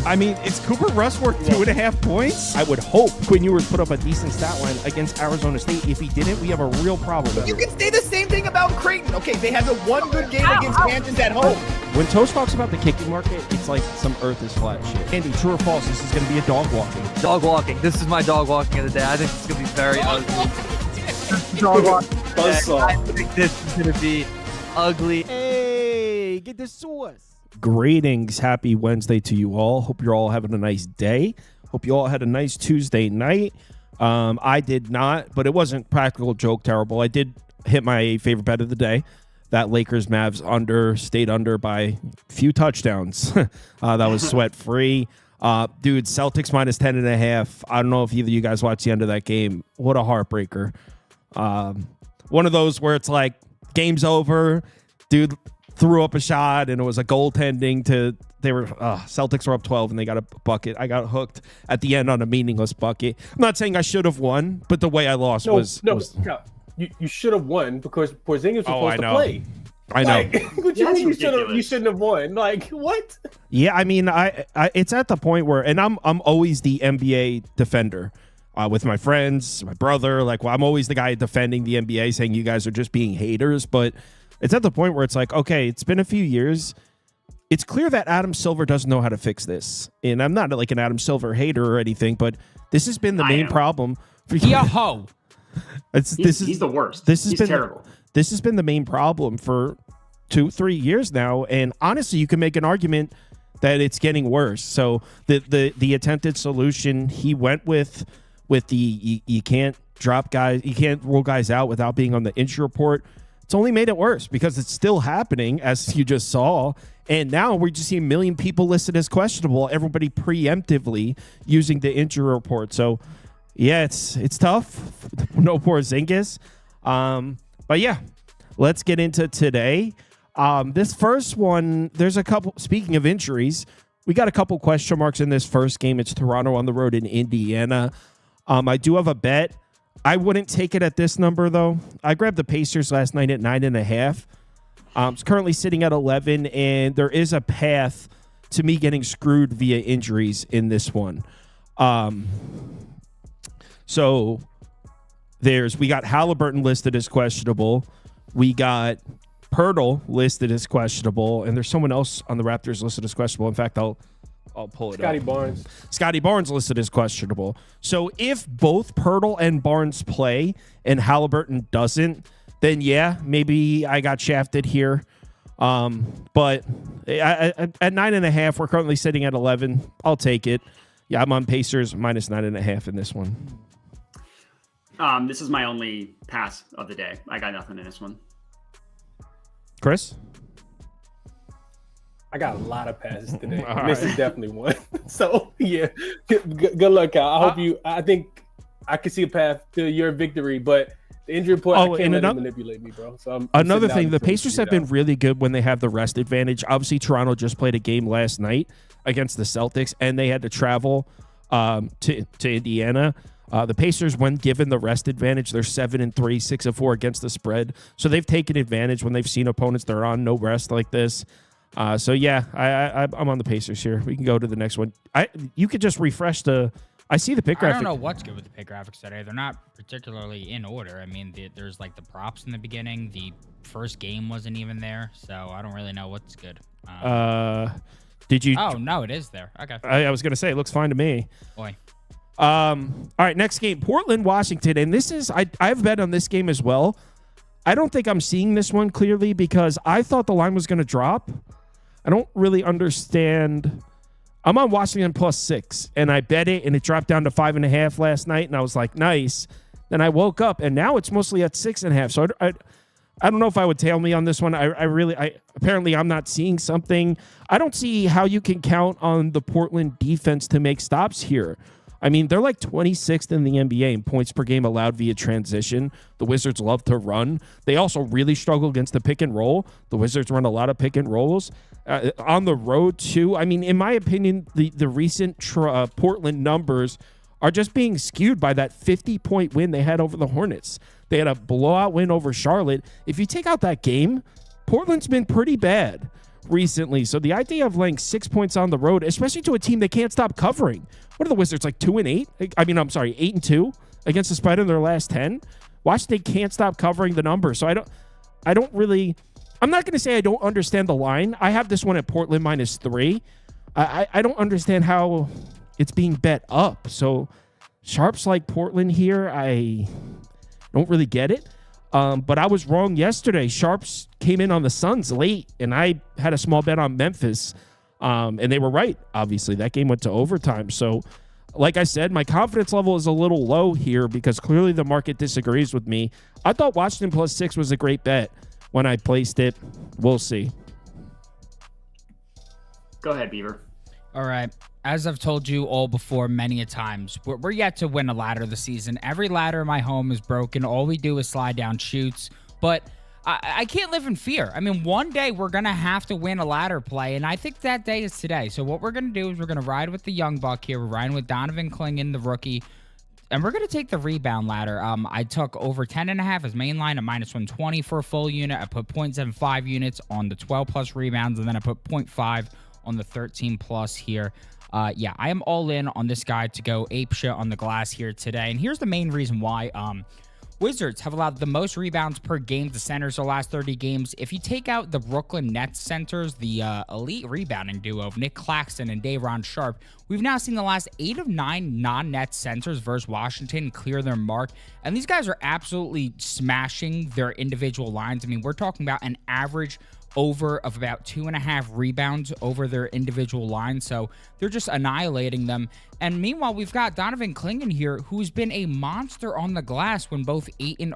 I mean, is Cooper Rush worth 2.5 points? I would hope Quinn Ewers put up a decent stat line against Arizona State. If he didn't, we have a real problem. You can say the same thing about Creighton. Okay, they had the one good game against Kansas at home. When Toast talks about the kicking market, it's like some earth is flat shit. Andy, true or false, this is going to be a dog walking. Dog walking. This is my dog walking of the day. I think it's going to be very ugly. Dog walking. I think this is going to be ugly. Hey, get the sauce. Greetings. Happy Wednesday to you all. Hope you're all having a nice day. Hope you all had a nice Tuesday night. I did not, but it wasn't practical joke terrible. I did hit my favorite bet of the day. That Lakers Mavs under stayed under by a few touchdowns. That was sweat free. Dude, Celtics minus 10.5. I don't know if either of you guys watched the end of that game. What a heartbreaker. One of those where it's like game's over. Dude threw up a shot and it was a goaltending to Celtics were up 12 and they got a bucket. I got hooked at the end on a meaningless bucket. I'm not saying I should have won, but the way I lost was you should have won because Porzingis was supposed to play. I know. What you mean you shouldn't have won? Like what? Yeah, I mean, I it's at the point where, and I'm always the NBA defender with my friends, my brother. Like, well, I'm always the guy defending the NBA, saying you guys are just being haters. But it's at the point where it's like, okay, it's been a few years. It's clear that Adam Silver doesn't know how to fix this, and I'm not like an Adam Silver hater or anything, but this has been the main problem. He a hoe. He's the worst. He's terrible. This has been the main problem for 2-3 years now, and honestly, you can make an argument that it's getting worse. So the attempted solution he went with the you can't drop guys, you can't rule guys out without being on the injury report. It's only made it worse because it's still happening, as you just saw. And now we're just seeing a million people listed as questionable, everybody preemptively using the injury report. So, yeah, it's tough. No Porzingis. But, yeah, let's get into today. This first one, there's a couple, speaking of injuries, we got a couple question marks in this first game. It's Toronto on the road in Indiana. I do have a bet. I wouldn't take it at this number, though. I grabbed the Pacers last night at 9.5. It's currently sitting at 11, and there is a path to me getting screwed via injuries in this one. So we got Halliburton listed as questionable. We got Pirtle listed as questionable, and there's someone else on the Raptors listed as questionable. In fact, I'll pull it up. Scotty Barnes listed as questionable. So if both Pirtle and Barnes play and Halliburton doesn't, then yeah, maybe I got shafted here. But at 9.5, we're currently sitting at 11. I'll take it. Yeah, I'm on Pacers minus 9.5 in this one. This is my only pass of the day. I got nothing in this one. Chris? I got a lot of passes today. This is definitely one. So, yeah, good luck, Al. I think I can see a path to your victory, but the injury report, I can't let it manipulate me, bro. So another thing, the Pacers have been really good when they have the rest advantage. Obviously, Toronto just played a game last night against the Celtics, and they had to travel to Indiana. The Pacers, when given the rest advantage, they're 7-3, 6-4 against the spread. So they've taken advantage when they've seen opponents that are on no rest like this. So yeah, I'm on the Pacers here. We can go to the next one. You could just refresh the. I see the pick graphic. I don't know what's good with the pick graphics today. They're not particularly in order. I mean, there's like the props in the beginning. The first game wasn't even there, so I don't really know what's good. Did you? Oh no, it is there. Okay. I was gonna say it looks fine to me. Boy. All right, next game, Portland, Washington, and this is I've bet on this game as well. I don't think I'm seeing this one clearly because I thought the line was going to drop. I don't really understand. I'm on Washington +6, and I bet it, and it dropped down to 5.5 last night, and I was like, nice. Then I woke up, and now it's mostly at 6.5. So I don't know if I would tail me on this one. Apparently I'm not seeing something. I don't see how you can count on the Portland defense to make stops here. I mean, they're like 26th in the NBA in points per game allowed via transition. The Wizards love to run. They also really struggle against the pick and roll. The Wizards run a lot of pick and rolls. On the road, too. I mean, in my opinion, the recent Portland numbers are just being skewed by that 50-point win they had over the Hornets. They had a blowout win over Charlotte. If you take out that game, Portland's been pretty bad. recently. So the idea of laying 6 points on the road, especially to a team that can't stop covering. What are the Wizards, like 2-8? I'm sorry, 8-2 against the spread in their last 10. Washington can't stop covering the number. So I don't really, I'm not going to say I don't understand the line. I have this one at Portland -3. I don't understand how it's being bet up. So sharps like Portland here, I don't really get it. But I was wrong yesterday. Sharps came in on the Suns late, and I had a small bet on Memphis, and they were right, obviously. That game went to overtime. So, like I said, my confidence level is a little low here because clearly the market disagrees with me. I thought Washington +6 was a great bet when I placed it. We'll see. Go ahead, Beaver. All right. As I've told you all before many a times, we're yet to win a ladder this season. Every ladder in my home is broken. All we do is slide down chutes. But I can't live in fear. I mean, one day we're going to have to win a ladder play, and I think that day is today. So what we're going to do is we're going to ride with the young buck here. We're riding with Donovan Clingan, the rookie, and we're going to take the rebound ladder. I took over 10.5 as main line at -120 for a full unit. I put 0.75 units on the 12+ rebounds, and then I put 0.5 on the 13+ here. Yeah, I am all in on this guy to go apeshit on the glass here today. And here's the main reason why. Wizards have allowed the most rebounds per game to centers the last 30 games. If you take out the Brooklyn Nets centers, the elite rebounding duo of Nick Claxton and Day'Ron Sharpe, we've now seen the last 8 of 9 non-Nets centers versus Washington clear their mark. And these guys are absolutely smashing their individual lines. I mean, we're talking about an average over of about 2.5 rebounds over their individual lines. So they're just annihilating them. And meanwhile, we've got Donovan Clingan here, who's been a monster on the glass when both Ayton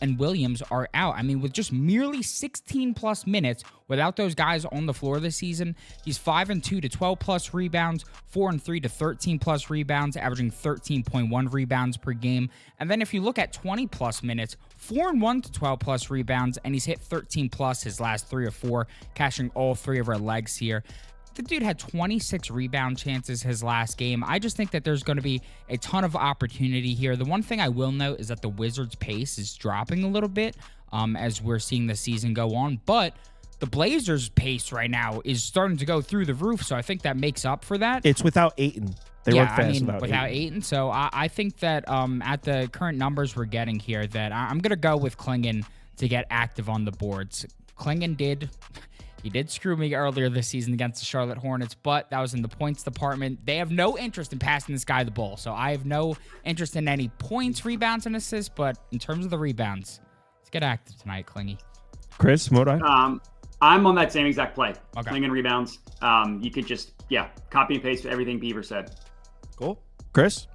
and Williams are out. I mean, with just merely 16+ minutes without those guys on the floor this season, he's 5-2 to 12+ rebounds, 4-3 to 13+ rebounds, averaging 13.1 rebounds per game. And then if you look at 20+ minutes, 4-1 to 12+ rebounds, and he's hit 13+ his last 3 or 4, cashing all 3 of our legs here. The dude had 26 rebound chances his last game. I just think that there's going to be a ton of opportunity here. The one thing I will note is that the Wizards' pace is dropping a little bit as we're seeing the season go on, but the Blazers' pace right now is starting to go through the roof, so I think that makes up for that. It's without Ayton. They work fast without Ayton. So I think that at the current numbers we're getting here, that I'm going to go with Clingan to get active on the boards. Clingan did screw me earlier this season against the Charlotte Hornets, but that was in the points department. They have no interest in passing this guy the ball, so I have no interest in any points, rebounds, and assists, but in terms of the rebounds, let's get active tonight, Clingy. Chris, Modi? I'm on that same exact play. Okay. Clingan rebounds. You could just, copy and paste everything Beaver said. Cool. Chris?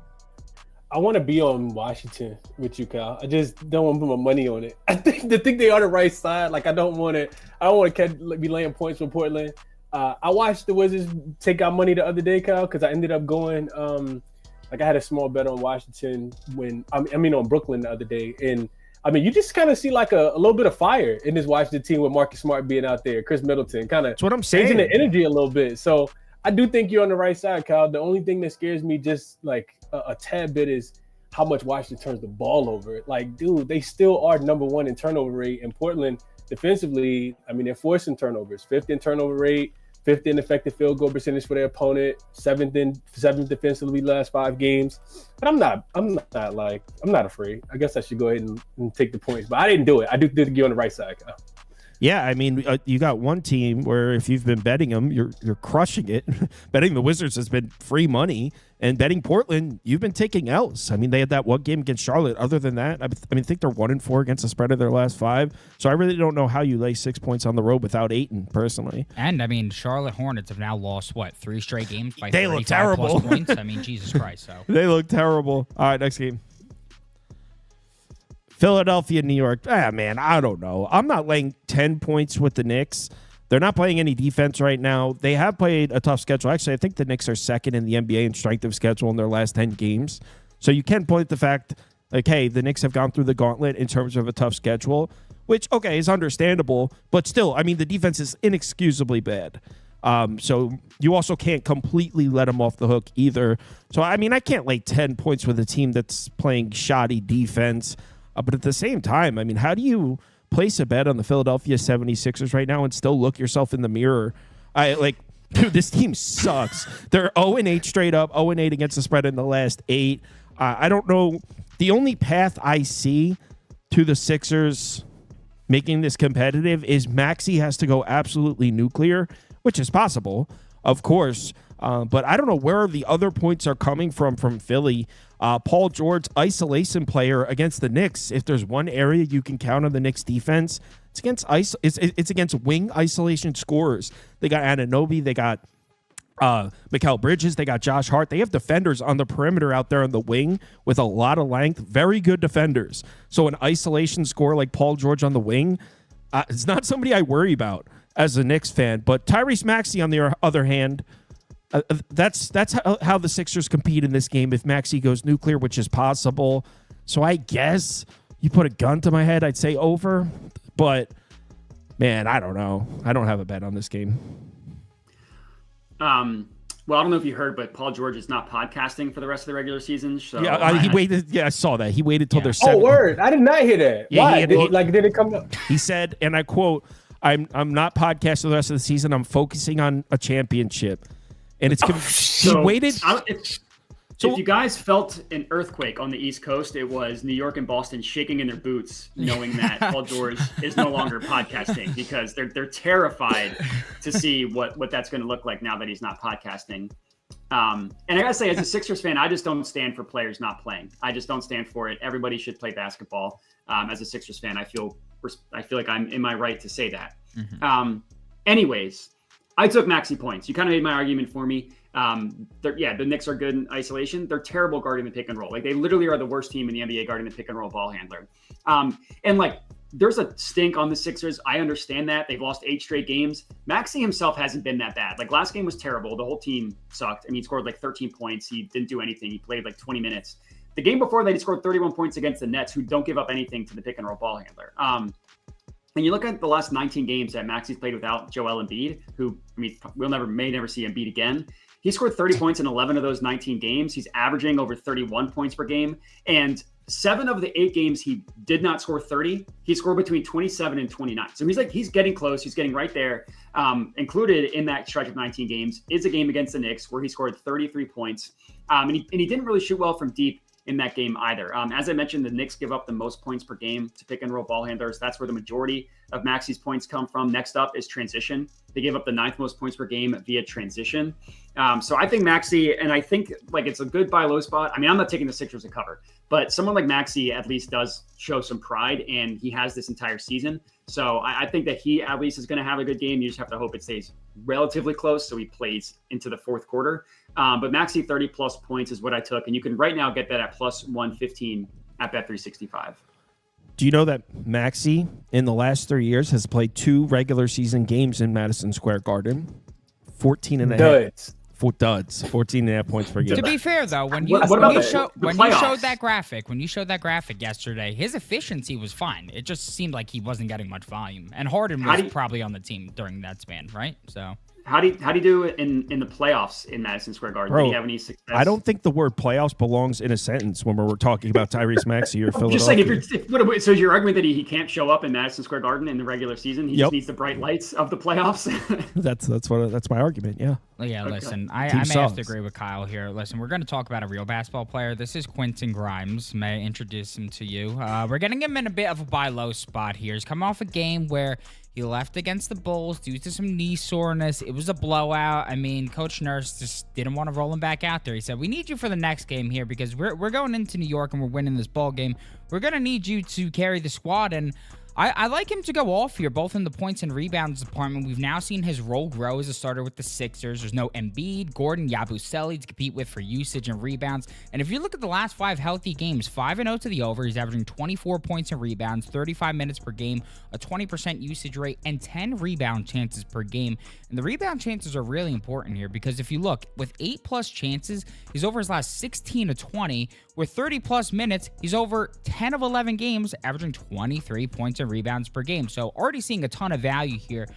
I want to be on Washington with you, Kyle. I just don't want to put my money on it. I think they are the right side. Like, I don't want to be laying points with Portland. I watched the Wizards take out money the other day, Kyle, because I ended up going I had a small bet on Washington on Brooklyn the other day. And I mean, you just kind of see like a little bit of fire in this Washington team with Marcus Smart being out there, Chris Middleton, kind of that's what I'm saying, changing the energy a little bit. So I do think you're on the right side, Kyle. The only thing that scares me just like a tad bit is how much Washington turns the ball over. Like, dude, they still are number 1 in turnover rate. In Portland, defensively, I mean, they're forcing turnovers. 5th in turnover rate, 5th in effective field goal percentage for their opponent, 7th defensively last 5 games. But I'm not afraid. I guess I should go ahead and take the points. But I didn't do it. I do think you're on the right side, Kyle. Yeah, I mean, you got one team where if you've been betting them, you're crushing it. Betting the Wizards has been free money, and betting Portland, you've been taking L's. I mean, they had that one game against Charlotte. Other than that, I think they're 1-4 against the spread of their last 5. So I really don't know how you lay 6 points on the road without Ayton, personally. And I mean, Charlotte Hornets have now lost 3 straight games by they look terrible. Plus points. I mean, Jesus Christ. So they look terrible. All right, next game. Philadelphia, New York. Man, I don't know. I'm not laying 10 points with the Knicks. They're not playing any defense right now. They have played a tough schedule. Actually, I think the Knicks are 2nd in the NBA in strength of schedule in their last 10 games. So you can point the fact, like, hey, the Knicks have gone through the gauntlet in terms of a tough schedule, which, okay, is understandable. But still, I mean, the defense is inexcusably bad. So you also can't completely let them off the hook either. So, I mean, I can't lay 10 points with a team that's playing shoddy defense. But at the same time, I mean, how do you place a bet on the Philadelphia 76ers right now and still look yourself in the mirror. Dude, this team sucks. They're 0-8 straight up, 0-8 against the spread in the last 8. I don't know. The only path I see to the Sixers making this competitive is Maxey has to go absolutely nuclear, which is possible, of course. But I don't know where the other points are coming from Philly. Paul George, isolation player against the Knicks. If there's one area you can count on the Knicks defense, it's against wing isolation scorers. They got Anunoby, they got Mikal Bridges, they got Josh Hart. They have defenders on the perimeter out there on the wing with a lot of length, very good defenders. So an isolation scorer like Paul George on the wing, it's not somebody I worry about as a Knicks fan. But Tyrese Maxey, on the other hand, that's how the Sixers compete in this game if Maxey goes nuclear, which is possible. So I guess you put a gun to my head, I'd say over. But, man, I don't know. I don't have a bet on this game. Well, I don't know if you heard, but Paul George is not podcasting for the rest of the regular season. So yeah, he waited. Yeah, I saw that. He waited till there's 7. Oh, word! I did not hear that. Yeah, why? Did it come up? He said, and I quote, "I'm not podcasting the rest of the season. I'm focusing on a championship." And it's he waited. If you guys felt an earthquake on the East Coast, it was New York and Boston shaking in their boots, knowing that Paul George is no longer podcasting, because they're terrified to see what that's going to look like now that he's not podcasting. And I gotta say, as a Sixers fan, I just don't stand for players not playing. I just don't stand for it. Everybody should play basketball. As a Sixers fan, I feel like I'm in my right to say that. Mm-hmm. Anyways, I took Maxey points. You kind of made my argument for me. The Knicks are good in isolation. They're terrible guarding the pick and roll. Like, they literally are the worst team in the NBA guarding the pick and roll ball handler. And like, there's a stink on the Sixers. I understand that. They've lost 8 straight games. Maxey himself hasn't been that bad. Like, last game was terrible. The whole team sucked. I mean, he scored like 13 points. He didn't do anything. He played like 20 minutes. The game before that, he scored 31 points against the Nets, who don't give up anything to the pick and roll ball handler. And you look at the last 19 games that Maxey's played without Joel Embiid, who, I mean, may never see Embiid again. He scored 30 points in 11 of those 19 games. He's averaging over 31 points per game. And 7 of the 8 games he did not score 30, he scored between 27 and 29. So he's getting close. He's getting right there. Included in that stretch of 19 games is a game against the Knicks where he scored 33 points. And he didn't really shoot well from deep in that game either. As I mentioned, the Knicks give up the most points per game to pick and roll ball handlers. That's where the majority of Maxey's points come from. Next up is transition. They give up the 9th most points per game via transition. So I think Maxey, and I think like it's a good buy low spot. I mean, I'm not taking the Sixers to cover, but someone like Maxey at least does show some pride, and he has this entire season. So I think that he at least is going to have a good game. You just have to hope it stays relatively close so he plays into the 4th quarter. But Maxey 30 plus points is what I took, and you can right now get that at plus 115 at Bet365. Do you know that Maxey in the last 3 years has played 2 regular season games in Madison Square Garden? 14 and a half. 14 and a half points per game. To be fair, though, when you showed that graphic yesterday, his efficiency was fine. It just seemed like he wasn't getting much volume, and Harden was probably on the team during that span, right? So. How do you do it in the playoffs in Madison Square Garden? Bro, do you have any success? I don't think the word playoffs belongs in a sentence when we're talking about Tyrese Maxey or Philadelphia. Just saying, so is your argument that he can't show up in Madison Square Garden in the regular season? He just needs the bright lights of the playoffs? That's my argument, yeah. Yeah, okay. Listen, I may have to agree with Kyle here. Listen, we're going to talk about a real basketball player. This is Quentin Grimes. May I introduce him to you? We're getting him in a bit of a buy low spot here. He's coming off a game where he left against the Bulls due to some knee soreness. It was a blowout. I mean, Coach Nurse just didn't want to roll him back out there. He said, we need you for the next game here because we're going into New York and we're winning this ball game. We're going to need you to carry the squad. And I like him to go off here, both in the points and rebounds department. We've now seen his role grow as a starter with the Sixers. There's no Embiid, Gordon, Yabusele to compete with for usage and rebounds. And if you look at the last 5 healthy games, 5-0 to the over, he's averaging 24 points and rebounds, 35 minutes per game, a 20% usage rate, and 10 rebound chances per game. And the rebound chances are really important here because if you look, with 8+ chances, he's over his last 16 to 20. With 30+ minutes, he's over 10 of 11 games, averaging 23 points and rebounds per game. So already seeing a ton of value here.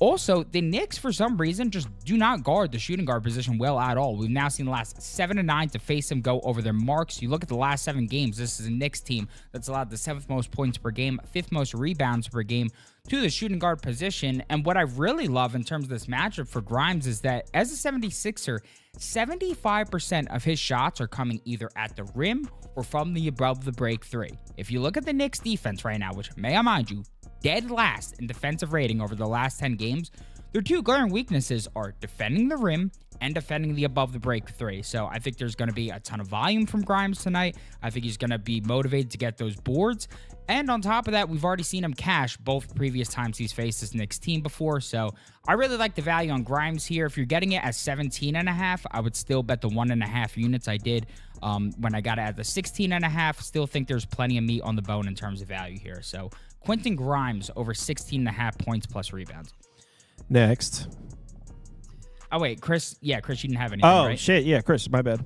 Also, the Knicks, for some reason, just do not guard the shooting guard position well at all. We've now seen the last 7 to 9 to face them go over their marks. You look at the last 7 games, this is a Knicks team that's allowed the 7th most points per game, 5th most rebounds per game to the shooting guard position. And what I really love in terms of this matchup for Grimes is that as a 76er, 75% of his shots are coming either at the rim or from the above the break 3. If you look at the Knicks defense right now, which may I mind you, dead last in defensive rating over the last 10 games, their 2 glaring weaknesses are defending the rim and defending the above the break 3. So I think there's going to be a ton of volume from Grimes tonight. I think he's going to be motivated to get those boards. And on top of that, we've already seen him cash both previous times he's faced this Knicks team before. So I really like the value on Grimes here. If you're getting it at 17.5, I would still bet the 1.5 units I did when I got it at the 16.5. Still think there's plenty of meat on the bone in terms of value here. So Quentin Grimes over 16.5 points plus rebounds. Next. Oh, wait, Chris. Yeah, Chris, you didn't have anything, right? Oh, shit. Yeah, Chris, my bad.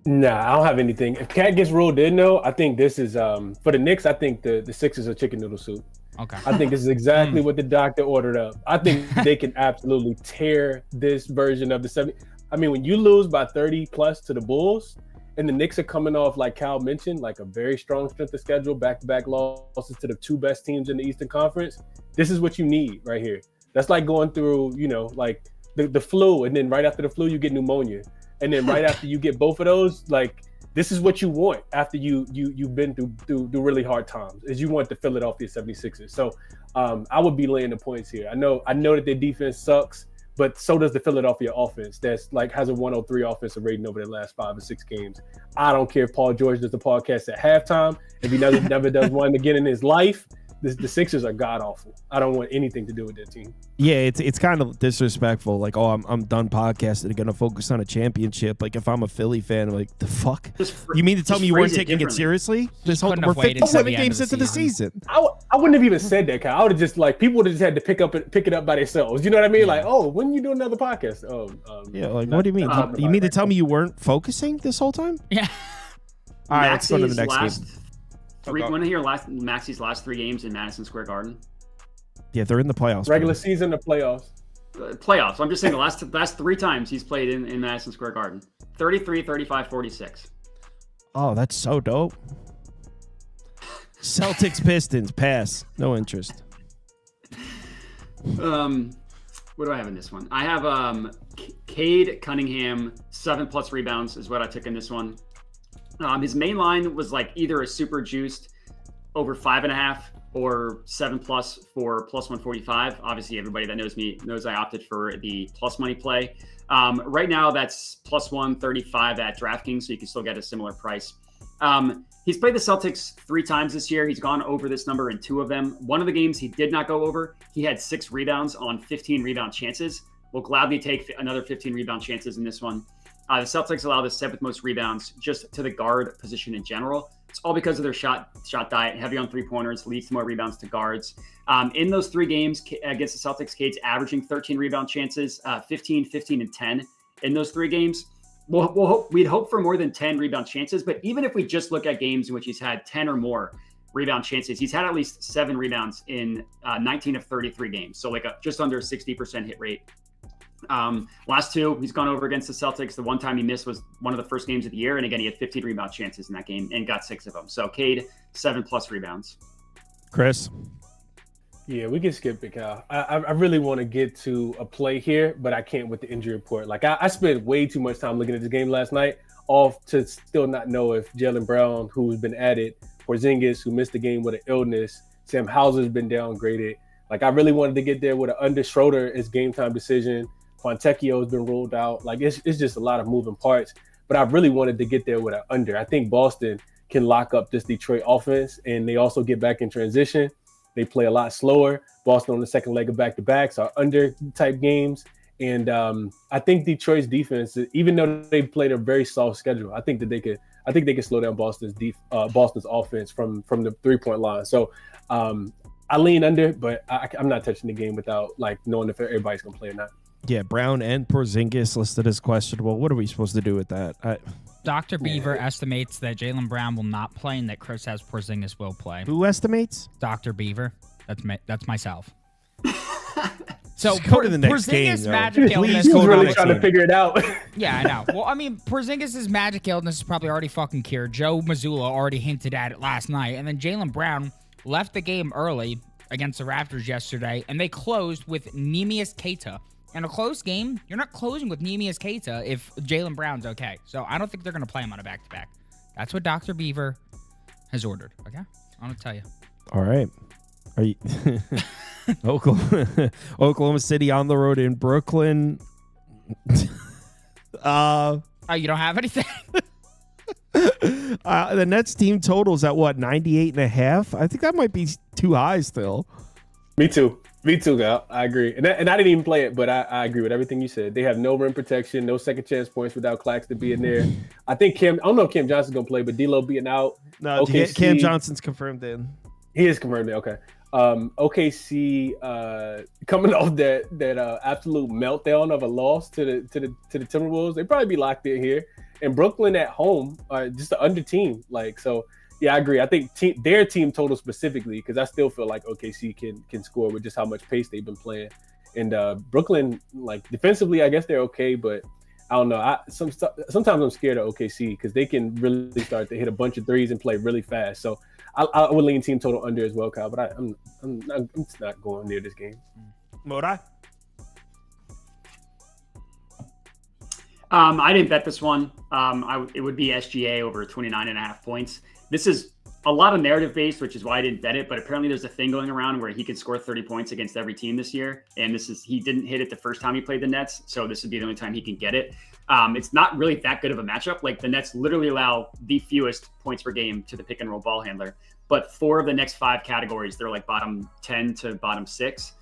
Nah, I don't have anything. If Cat gets ruled in, though, I think this is for the Knicks. I think the Sixers are chicken noodle soup. Okay. I think this is exactly what the doctor ordered up. I think they can absolutely tear this version of the 70. I mean, when you lose by 30 plus to the Bulls, and the Knicks are coming off, like Cal mentioned, like a very strong strength of schedule, back-to-back losses to the 2 best teams in the Eastern Conference. This is what you need right here. That's like going through, like the flu, and then right after the flu, you get pneumonia. And then right after you get both of those, like, this is what you want after you've been through really hard times, is you want the Philadelphia 76ers. So I would be laying the points here. I know that their defense sucks, but so does the Philadelphia offense. That's like has a 103 offensive rating over the last 5 or 6 games. I don't care if Paul George does the podcast at halftime. If he never does one again in his life, the Sixers are god awful. I don't want anything to do with their team. Yeah, it's kind of disrespectful. Like, oh, I'm done podcasting. I'm gonna focus on a championship. Like, if I'm a Philly fan, I'm like, the fuck? You mean to tell me you weren't taking it seriously? We're 57 games into the season. I wouldn't have even said that, Kyle. I would have just people would have just had to pick it up by themselves. You know what I mean? Yeah. Like, oh, when you do another podcast? Oh, yeah. Like, what do you mean? You mean to tell me you weren't focusing this whole time? Yeah. All right, let's go to the next game. One of your Maxi's last 3 games in Madison Square Garden. Yeah, they're in the playoffs. Regular season or playoffs? Playoffs. I'm just saying the last 3 times he's played in Madison Square Garden. 33, 35, 46. Oh, that's so dope. Celtics Pistons pass. No interest. What do I have in this one? I have Cade Cunningham, 7+ rebounds is what I took in this one. His main line was like either a super juiced over 5.5 or 7+ for +145. Obviously, everybody that knows me knows I opted for the plus money play. Right now, that's +135 at DraftKings, so you can still get a similar price. He's played the Celtics 3 times this year. He's gone over this number in 2 of them. One of the games he did not go over. He had 6 rebounds on 15 rebound chances. We'll gladly take another 15 rebound chances in this one. The Celtics allow the 7th most rebounds just to the guard position in general. It's all because of their shot diet, heavy on 3-pointers, leads to more rebounds to guards. In those 3 games against the Celtics, Cade's averaging 13 rebound chances, 15, 15, and 10 in those 3 games. We'd hope for more than 10 rebound chances, but even if we just look at games in which he's had 10 or more rebound chances, he's had at least 7 rebounds in 19 of 33 games. So like just under a 60% hit rate. Last 2, he's gone over against the Celtics. The one time he missed was one of the first games of the year. And again, he had 15 rebound chances in that game and got 6 of them. So Cade, 7+ rebounds. Chris? Yeah, we can skip it, Kyle. I really want to get to a play here, but I can't with the injury report. Like, I spent way too much time looking at this game last night, all to still not know if Jaylen Brown, who's been added, Porzingis, who missed the game with an illness, Sam Hauser's been downgraded. Like, I really wanted to get there with an under Schroeder is game time decision. Fontecchio has been ruled out. Like, it's just a lot of moving parts. But I really wanted to get there with an under. I think Boston can lock up this Detroit offense, and they also get back in transition. They play a lot slower. Boston on the second leg of back-to-backs are under-type games. And I think Detroit's defense, even though they played a very soft schedule, I think they could slow down Boston's offense from the 3-point line. So I lean under, but I'm not touching the game without like knowing if everybody's gonna play or not. Yeah, Brown and Porzingis listed as questionable. What are we supposed to do with that? Dr. Beaver estimates that Jaylen Brown will not play and that Chris has Porzingis will play. Who estimates? Dr. Beaver. That's myself. So go to the next Porzingis' game. magic illness. He's really trying to figure it out. Yeah, I know. Well, I mean, Porzingis' magic illness is probably already fucking cured. Joe Mazzulla already hinted at it last night. And then Jaylen Brown left the game early against the Raptors yesterday, and they closed with Neemias Queta. In a close game, you're not closing with Neemias Queta if Jaylen Brown's okay. So I don't think they're going to play him on a back-to-back. That's what Dr. Beaver has ordered, okay? I'm going to tell you. All right. Are you Oklahoma City on the road in Brooklyn? Oh, you don't have anything? The Nets team totals at what, 98.5? I think that might be too high still. Me too, Gal. I agree. And I didn't even play it, but I agree with everything you said. They have no rim protection, no second chance points without Claxton being there. I think I don't know if Cam Johnson's going to play, but D'Lo being out. No, OKC, Cam Johnson's confirmed in. He is confirmed in, okay. OKC coming off that absolute meltdown of a loss to the Timberwolves. They'd probably be locked in here. And Brooklyn at home, just an under team. So yeah, I agree. I think their team total specifically, because I still feel like OKC can score with just how much pace they've been playing. And Brooklyn, defensively, I guess they're okay, but I don't know. Sometimes I'm scared of OKC because they can really start to hit a bunch of threes and play really fast. So I would lean team total under as well, Kyle. But I'm just not going near this game. Modi? I didn't bet this one. It would be SGA over 29.5 points. This is a lot of narrative based, which is why I didn't bet it. But apparently there's a thing going around where he could score 30 points against every team this year. And he didn't hit it the first time he played the Nets. So this would be the only time he can get it. It's not really that good of a matchup. The Nets literally allow the fewest points per game to the pick and roll ball handler. But 4 of the next 5 categories, they're bottom 10 to bottom 6.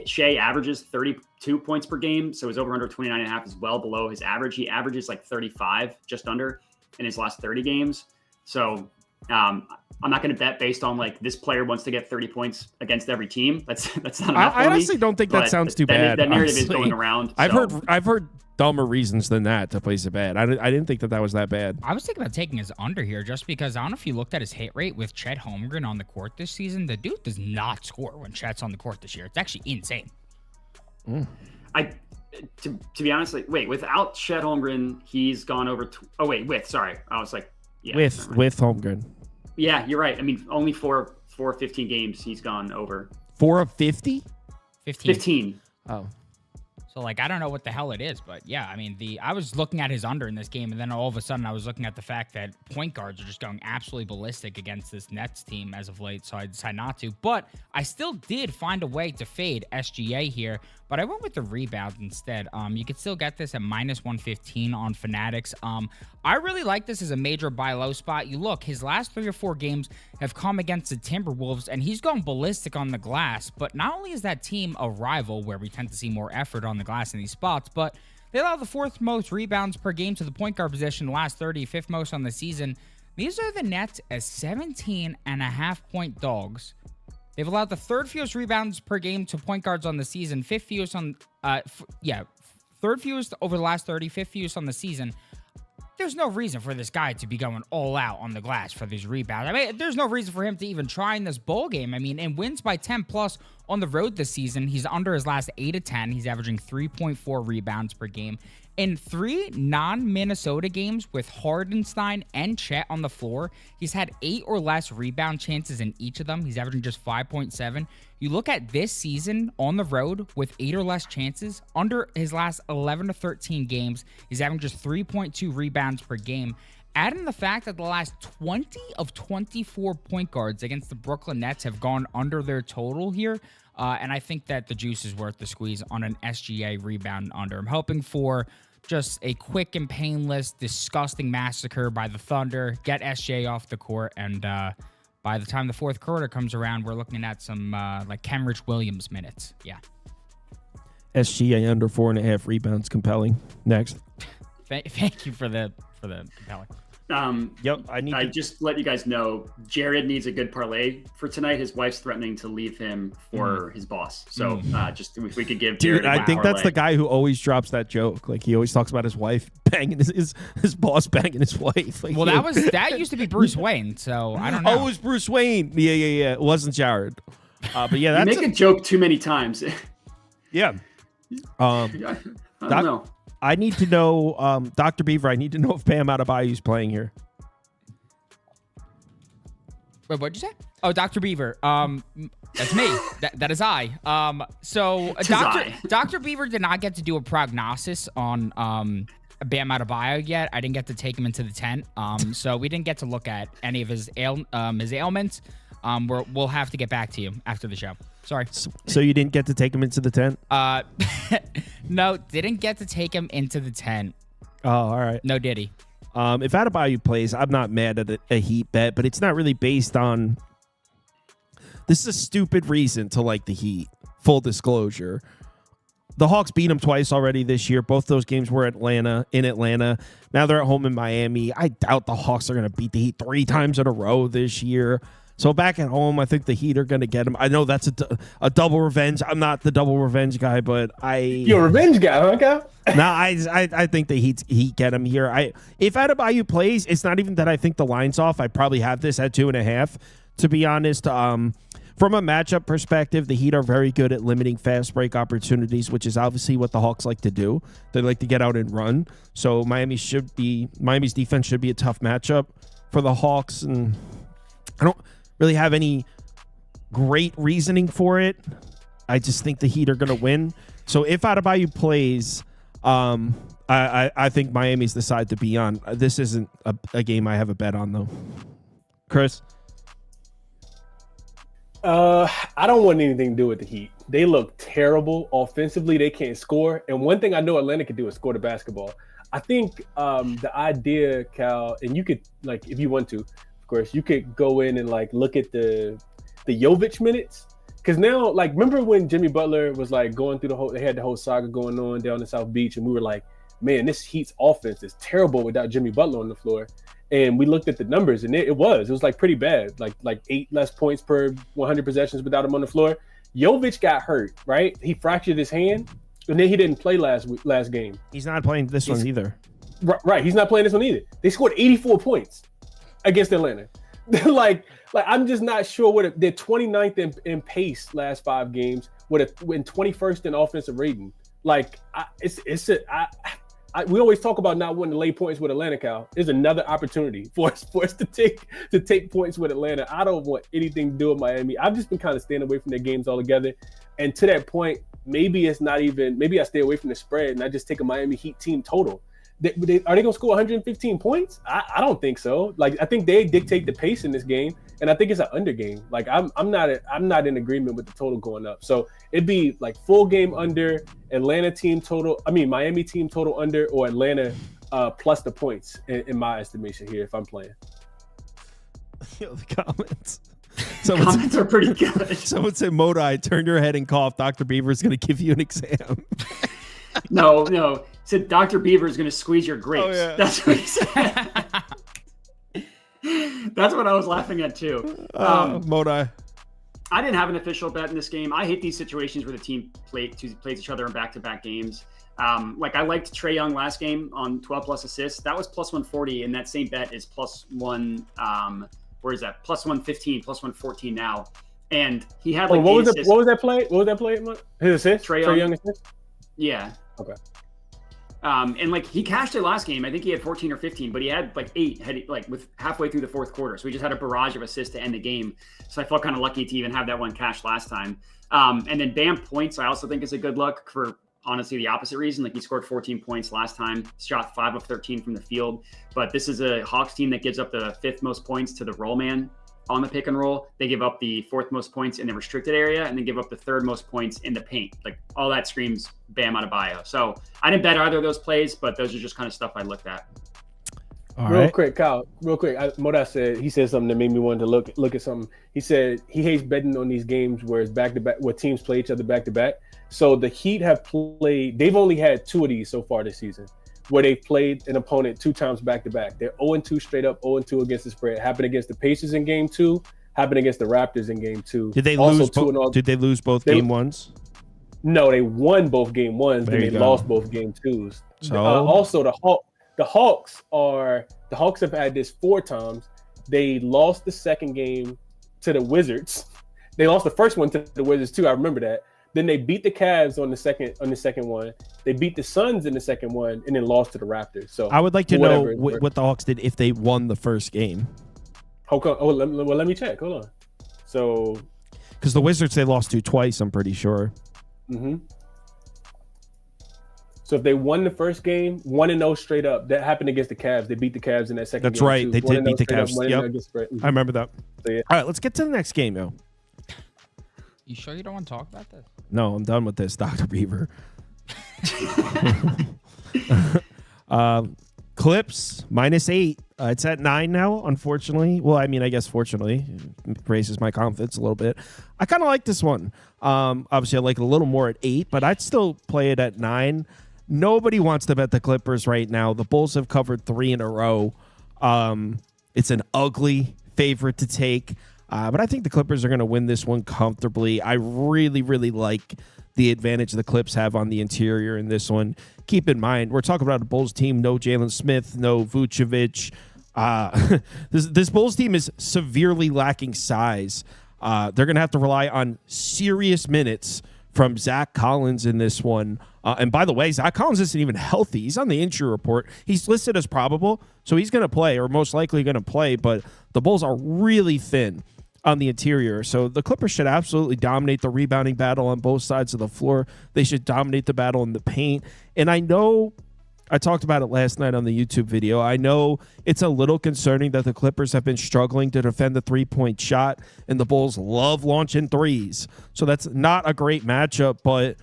Shea averages 32 points per game. So his over under 29.5 is well below his average. He averages 35, just under, in his last 30 games. So I'm not going to bet based on this player wants to get 30 points against every team. That's not enough. I honestly don't think that sounds too bad. That narrative is going around. I've heard dumber reasons than that to place a bet. I didn't think that was that bad. I was thinking about taking his under here just because I don't know if you looked at his hit rate with Chet Holmgren on the court this season. The dude does not score when Chet's on the court this year. It's actually insane. To be honest, without Chet Holmgren, he's gone over. Sorry. I was with Holmgren. Yeah, you're right. I mean, only 4 15 games he's gone over. 4 of 50? 15. Oh. So, I don't know what the hell it is, but yeah, I mean, I was looking at his under in this game, and then all of a sudden I was looking at the fact that point guards are just going absolutely ballistic against this Nets team as of late, so I decided not to. But I still did find a way to fade SGA here, but I went with the rebound instead. You could still get this at -115 on Fanatics. I really like this as a major buy low spot. You look, his last 3 or 4 games have come against the Timberwolves, and he's gone ballistic on the glass. But not only is that team a rival where we tend to see more effort on the glass in these spots, but they allow the 4th most rebounds per game to the point guard position, the last 30, 5th most on the season. These are the Nets as 17.5-point dogs. They've allowed the 3rd fewest rebounds per game to point guards on the season, 5th fewest on, 3rd fewest over the last 30, 5th fewest on the season. There's no reason for this guy to be going all out on the glass for these rebounds. I mean, there's no reason for him to even try in this bowl game. I mean, in wins by 10 plus on the road this season, he's under his last 8 of 10. He's averaging 3.4 rebounds per game. In 3 non-Minnesota games with Hardenstein and Chet on the floor, he's had 8 or less rebound chances in each of them. He's averaging just 5.7. You look at this season on the road with 8 or less chances, under his last 11 to 13 games, he's having just 3.2 rebounds per game. Add in the fact that the last 20 of 24 point guards against the Brooklyn Nets have gone under their total here. And I think that the juice is worth the squeeze on an SGA rebound under. I'm hoping for just a quick and painless, disgusting massacre by the Thunder, get SGA off the court, and by the time the 4th quarter comes around, we're looking at some Kenrich Williams minutes. Yeah. SGA under 4.5 rebounds, compelling. Next. Thank you for the compelling. I just let you guys know, Jared needs a good parlay for tonight. His wife's threatening to leave him for his boss. So just if we could give Jared I think that's the guy who always drops that joke. He always talks about his wife banging his boss banging his wife. That used to be Bruce Wayne. So I don't know. Oh, it was Bruce Wayne. Yeah. It wasn't Jared. But yeah, you make a joke too many times. Yeah. I don't know. I need to know, Dr. Beaver, I need to know if Bam Adebayo is playing here. Wait, what'd you say? Oh, Dr. Beaver. That's me. That is I. So Dr. Beaver did not get to do a prognosis on Bam Adebayo yet. I didn't get to take him into the tent. So we didn't get to look at any of his ailments. We'll have to get back to you after the show. Sorry. So you didn't get to take him into the tent? No, didn't get to take him into the tent. Oh, all right. No, did he? If Adebayo plays, I'm not mad at a Heat bet, but it's not really based on. This is a stupid reason to like the Heat. Full disclosure. The Hawks beat them twice already this year. Both those games were in Atlanta. Now they're at home in Miami. I doubt the Hawks are going to beat the Heat 3 times in a row this year. So back at home, I think the Heat are going to get him. I know that's a double revenge. I'm not the double revenge guy, but You're a revenge guy, huh, Kyle? No, I think the Heat get him here. If Adebayo plays, it's not even that I think the line's off. I probably have this at 2.5, to be honest. From a matchup perspective, the Heat are very good at limiting fast break opportunities, which is obviously what the Hawks like to do. They like to get out and run. So Miami's defense should be a tough matchup for the Hawks, and I don't really have any great reasoning for it. I just think the Heat are going to win. So if Adebayo plays, I think Miami's the side to be on. This isn't a game I have a bet on, though. Chris? I don't want anything to do with the Heat. They look terrible offensively. They can't score. And one thing I know Atlanta can do is score the basketball. I think the idea, Cal, and you could, like, if you want to, of course, you could go in and like look at the Jovic minutes. Because now, like, remember when Jimmy Butler was like going through they had the whole saga going on down in South Beach, and we were like, man, this Heat's offense is terrible without Jimmy Butler on the floor. And we looked at the numbers, and it was like pretty bad, like 8 less points per 100 possessions without him on the floor. Jovic got hurt, right? He fractured his hand, and then he didn't play last game. He's not playing this one either. Right, he's not playing this one either. They scored 84 points against Atlanta. like I'm just not sure what they're 29th in pace last 5 games, with in 21st in offensive rating. Like we always talk about not wanting to lay points with Atlanta, Cal. There's another opportunity for us to take points with Atlanta. I don't want anything to do with Miami. I've just been kind of staying away from their games altogether. And to that point, maybe I stay away from the spread and I just take a Miami Heat team total. Are they going to score 115 points? I don't think so. Like, I think they dictate the pace in this game, and I think it's an under game. Like, I'm not in agreement with the total going up. So it'd be like full game under, Miami team total under, or Atlanta plus the points in my estimation here if I'm playing. Yo, the comments. Comments are pretty good. Someone said, Modai, turn your head and cough. Dr. Beaver is going to give you an exam. No. Said Dr. Beaver is going to squeeze your grapes. Oh, yeah. That's what he said. That's what I was laughing at too. Modai. I didn't have an official bet in this game. I hate these situations where the team plays each other in back-to-back games. Like I liked Trae Young last game on 12 plus assists. That was plus 140, and that same bet is plus one. Where is that? Plus 115, plus 114 now. And he had like what was that play? What was that play? His assist? Trae Young assist? Yeah. Okay. And like he cashed it last game. I think he had 14 or 15, but he had like 8 with halfway through the fourth quarter. So he just had a barrage of assists to end the game. So I felt kind of lucky to even have that one cashed last time. And then Bam points, I also think is a good look for honestly the opposite reason. Like he scored 14 points last time, shot 5 of 13 from the field. But this is a Hawks team that gives up the 5th most points to the roll man on the pick and roll. They give up the 4th most points in the restricted area, and then give up the 3rd most points in the paint. Like all that screams Bam Adebayo. So I didn't bet either of those plays, but those are just kind of stuff I looked at. Real quick, Kyle. Moda said something that made me want to look at something. He said he hates betting on these games where it's back to back, where teams play each other back to back. So the Heat they've only had 2 of these so far this season, where they played an opponent 2 times back to back. They're 0-2 straight up, 0-2 against the spread. Happened against the Pacers in game 2, happened against the Raptors in game 2. Did they lose both game 1s? No, they won both game 1s, then they lost both game 2s. So also the Hawks have had this 4 times. They lost the second game to the Wizards. They lost the first one to the Wizards too. I remember that. Then they beat the Cavs on the second one. They beat the Suns in the second one, and then lost to the Raptors. So I would like to know what the Hawks did if they won the first game. Let me check. Hold on. So, because the Wizards they lost to twice, I'm pretty sure. Mm-hmm. So if they won the first game, 1-0 straight up, that happened against the Cavs. They beat the Cavs in that second game. That's right. Too. They did beat the Cavs. Yep. I remember that. So, yeah. All right, let's get to the next game, yo. You sure you don't want to talk about this? No, I'm done with this, Dr. Beaver. Clips -8. It's at 9 now, unfortunately. Well, I mean, I guess fortunately, it raises my confidence a little bit. I kind of like this one. Obviously, I like it a little more at 8, but I'd still play it at 9. Nobody wants to bet the Clippers right now. The Bulls have covered 3 in a row. It's an ugly favorite to take. But I think the Clippers are going to win this one comfortably. I really, really like the advantage the Clips have on the interior in this one. Keep in mind, we're talking about a Bulls team, no Jalen Smith, no Vucevic. This Bulls team is severely lacking size. They're going to have to rely on serious minutes from Zach Collins in this one. And by the way, Zach Collins isn't even healthy. He's on the injury report. He's listed as probable, so he's going to play, or most likely going to play, but the Bulls are really thin on the interior. So the Clippers should absolutely dominate the rebounding battle on both sides of the floor. They should dominate the battle in the paint. And I know I talked about it last night on the YouTube video. I know it's a little concerning that the Clippers have been struggling to defend the three-point shot, and the Bulls love launching threes. So that's not a great matchup, but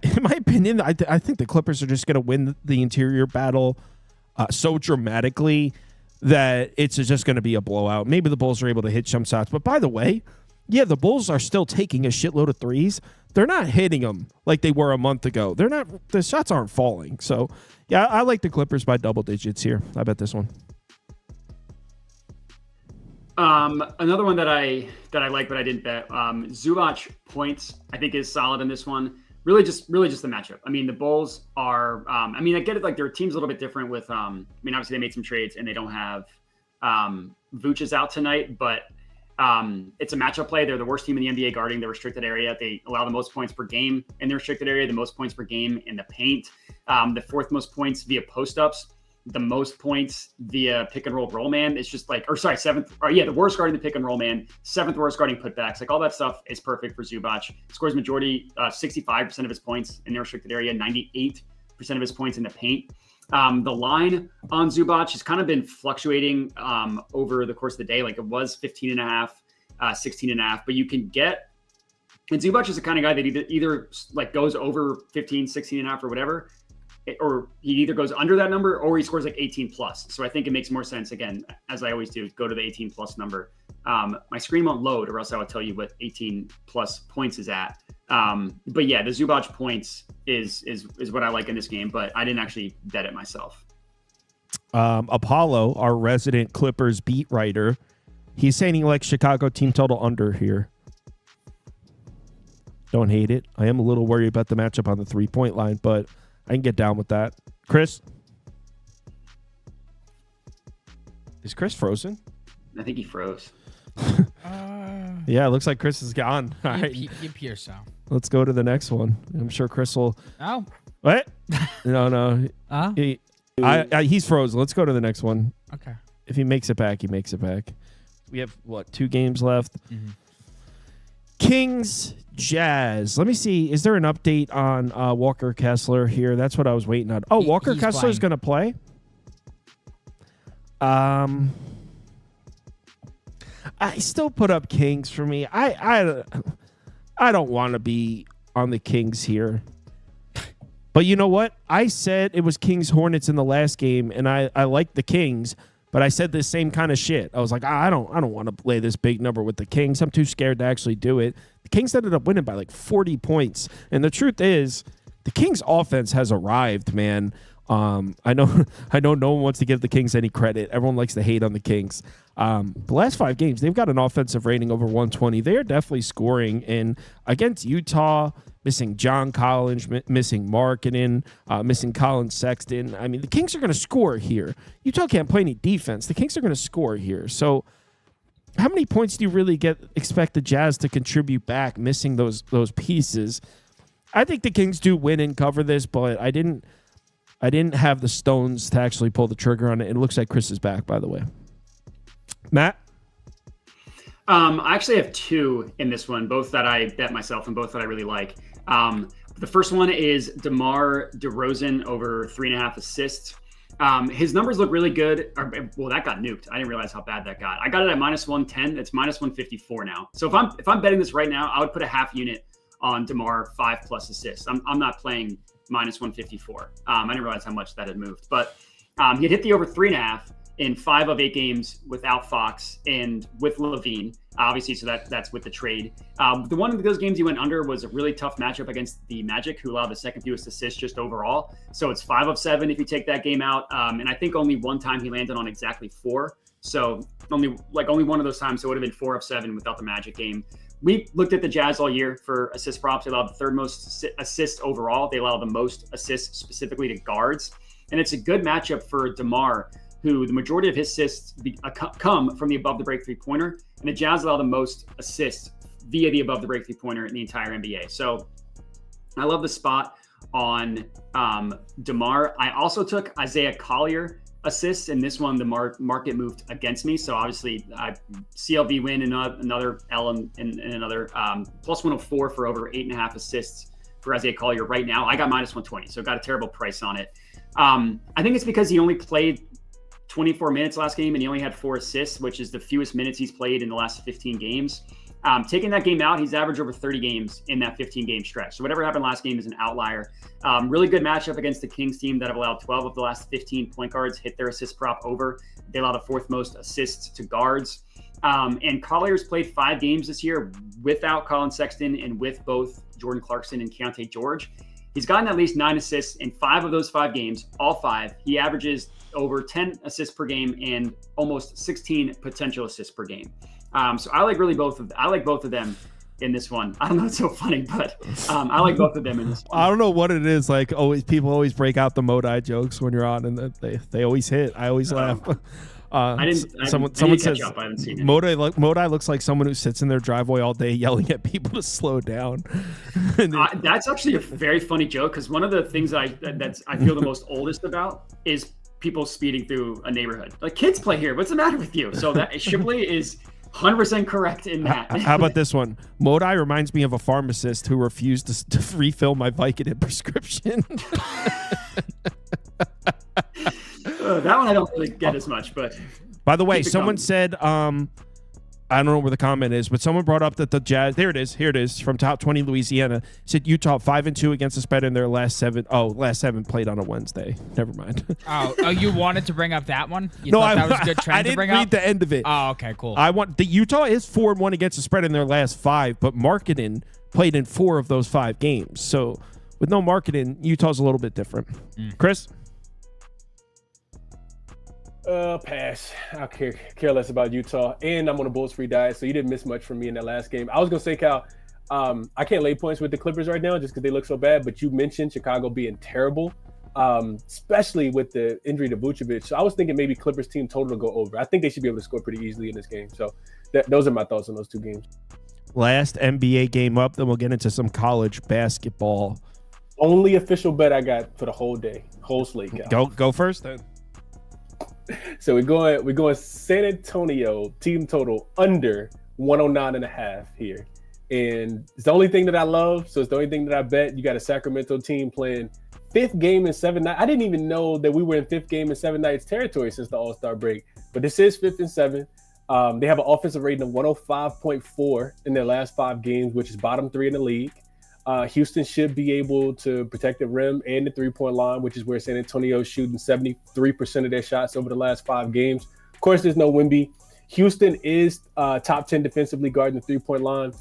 in my opinion, I think the Clippers are just going to win the interior battle so dramatically that it's just going to be a blowout. Maybe the Bulls are able to hit some shots. But by the way, yeah, the Bulls are still taking a shitload of threes. They're not hitting them like they were a month ago. They're not. The shots aren't falling. So, yeah, I like the Clippers by double digits here. I bet this one. Another one that I like, but I didn't bet. Zubac points, I think, is solid in this one. Really just the matchup. I mean, the Bulls are, I get it. Like their team's a little bit different with, obviously they made some trades and they don't have Vooch is out tonight, but it's a matchup play. They're the worst team in the NBA guarding the restricted area. They allow the most points per game in the restricted area, the most points per game in the paint, the fourth most points via post-ups, the most points via pick and roll man. It's just like, the worst guarding the pick and roll man, 7th worst guarding putbacks. Like all that stuff is perfect for Zubac. Scores majority, 65% of his points in the restricted area, 98% of his points in the paint. The line on Zubac has kind of been fluctuating over the course of the day. Like it was 15.5, 16.5, but you can get, and Zubac is the kind of guy that either like goes over 15, 16.5 or whatever, or he either goes under that number or he scores like 18 plus. So I think it makes more sense, again, as I always do, go to the 18 plus number. My screen won't load or else I will tell you what 18 plus points is at. But yeah, the Zubac points is what I like in this game, but I didn't actually bet it myself. Apollo, our resident Clippers beat writer, he's saying he likes Chicago team total under here. Don't hate it. I am a little worried about the matchup on the 3-point line, but I can get down with that. Chris? Is Chris frozen? I think he froze. Yeah, it looks like Chris is gone. All right. You appear so. Let's go to the next one. I'm sure Chris will... Oh. What? No. He's frozen. Let's go to the next one. Okay. If he makes it back, he makes it back. We have, 2 games left? Mm-hmm. Kings, Jazz. Let me see. Is there an update on Walker Kessler here? That's what I was waiting on. Oh, Walker Kessler is going to play? I still put up Kings for me. I don't want to be on the Kings here. But you know what? I said it was Kings Hornets in the last game, and I like the Kings. But I said the same kind of shit. I was like, I don't want to play this big number with the Kings. I'm too scared to actually do it. The Kings ended up winning by like 40 points. And the truth is, the Kings offense has arrived, man. I know no one wants to give the Kings any credit. Everyone likes to hate on the Kings. The last 5 games, they've got an offensive rating over 120. They are definitely scoring. And against Utah, missing John Collins, missing Markkanen, missing Colin Sexton. I mean, the Kings are going to score here. Utah can't play any defense. The Kings are going to score here. So how many points do you really expect the Jazz to contribute back, missing those pieces? I think the Kings do win and cover this, but I didn't have the stones to actually pull the trigger on it. It looks like Chris is back, by the way. Matt? I actually have two in this one, both that I bet myself and both that I really like. The first one is DeMar DeRozan over 3.5 assists. His numbers look really good. Well, that got nuked. I didn't realize how bad that got. I got it at -110. It's -154 now. So if I'm betting this right now, I would put a half unit on DeMar 5+ assists. I'm not playing -154. I didn't realize how much that had moved, but he had hit the over 3.5 in 5 of 8 games without Fox and with Levine. Obviously, so that's with the trade. The one of those games he went under was a really tough matchup against the Magic, who allowed the second fewest assists just overall. So it's 5 of 7 if you take that game out. And I think only one time he landed on exactly 4. So only one of those times. So it would have been 4 of 7 without the Magic game. We looked at the Jazz all year for assist props. They allowed the 3rd most assists overall. They allowed the most assists specifically to guards. And it's a good matchup for DeMar, who the majority of his assists come from the above the break 3-pointer. And the Jazz allow the most assists via the above the break 3-pointer in the entire NBA. So I love the spot on DeMar. I also took Isaiah Collier assists. In this one, the market moved against me. So obviously CLV win, another L and another +104 for over 8.5 assists for Isaiah Collier right now. I got -120, so got a terrible price on it. I think it's because he only played 24 minutes last game and he only had 4 assists, which is the fewest minutes he's played in the last 15 games. Taking that game out, he's averaged over 30 games in that 15-game stretch. So whatever happened last game is an outlier. Really good matchup against the Kings team that have allowed 12 of the last 15 point guards hit their assist prop over. They allow the 4th most assists to guards. And Collier's played 5 games this year without Colin Sexton and with both Jordan Clarkson and Keontae George. He's gotten at least 9 assists in 5 of those 5 games, all 5. He averages over 10 assists per game and almost 16 potential assists per game. So I like both of them in this one. I don't know, it's so funny, but I like both of them in this one. I don't know what it is. Like, people always break out the Modi jokes when you're on, and they always hit. I always laugh. Someone says up. I haven't seen it. Modi looks like someone who sits in their driveway all day yelling at people to slow down. That's actually a very funny joke, because one of the things I feel the most oldest about is people speeding through a neighborhood. Like, kids play here. What's the matter with you? So that Shipley is 100% correct in that. How about this one? Modi reminds me of a pharmacist who refused to refill my Vicodin prescription. That one I don't really get as much, but by the way, someone said, I don't know where the comment is, but someone brought up that the Jazz, here it is from Top 20 Louisiana, said Utah 5-2 against the spread in their last 7. Oh, last 7 played on a Wednesday. Never mind. Oh, you wanted to bring up that one? That was a good trend to bring up? I didn't read the end of it. Oh, okay, cool. The Utah is 4-1 against the spread in their last 5, but Marketing played in 4 of those 5 games. So with no Marketing, Utah's a little bit different. Chris? Pass. I care less about Utah, and I'm on a Bulls-free diet, so you didn't miss much from me in that last game. I was gonna say, Cal, I can't lay points with the Clippers right now just because they look so bad. But you mentioned Chicago being terrible, especially with the injury to Vucevic. So I was thinking maybe Clippers team total to go over. I think they should be able to score pretty easily in this game. So those are my thoughts on those 2 games. Last NBA game up, then we'll get into some college basketball. Only official bet I got for the whole day, whole slate, Cal. Go first then. So we're going San Antonio team total under 109.5 here. And it's the only thing that I love. So it's the only thing that I bet. You got a Sacramento team playing 5th game in 7 nights. I didn't even know that we were in 5th game in 7 nights territory since the All-Star break. But this is 5th and 7. They have an offensive rating of 105.4 in their last 5 games, which is bottom 3 in the league. Houston should be able to protect the rim and the 3-point line, which is where San Antonio is shooting 73% of their shots over the last 5 games. Of course, there's no Wemby. Houston is top 10 defensively guarding the 3-point line.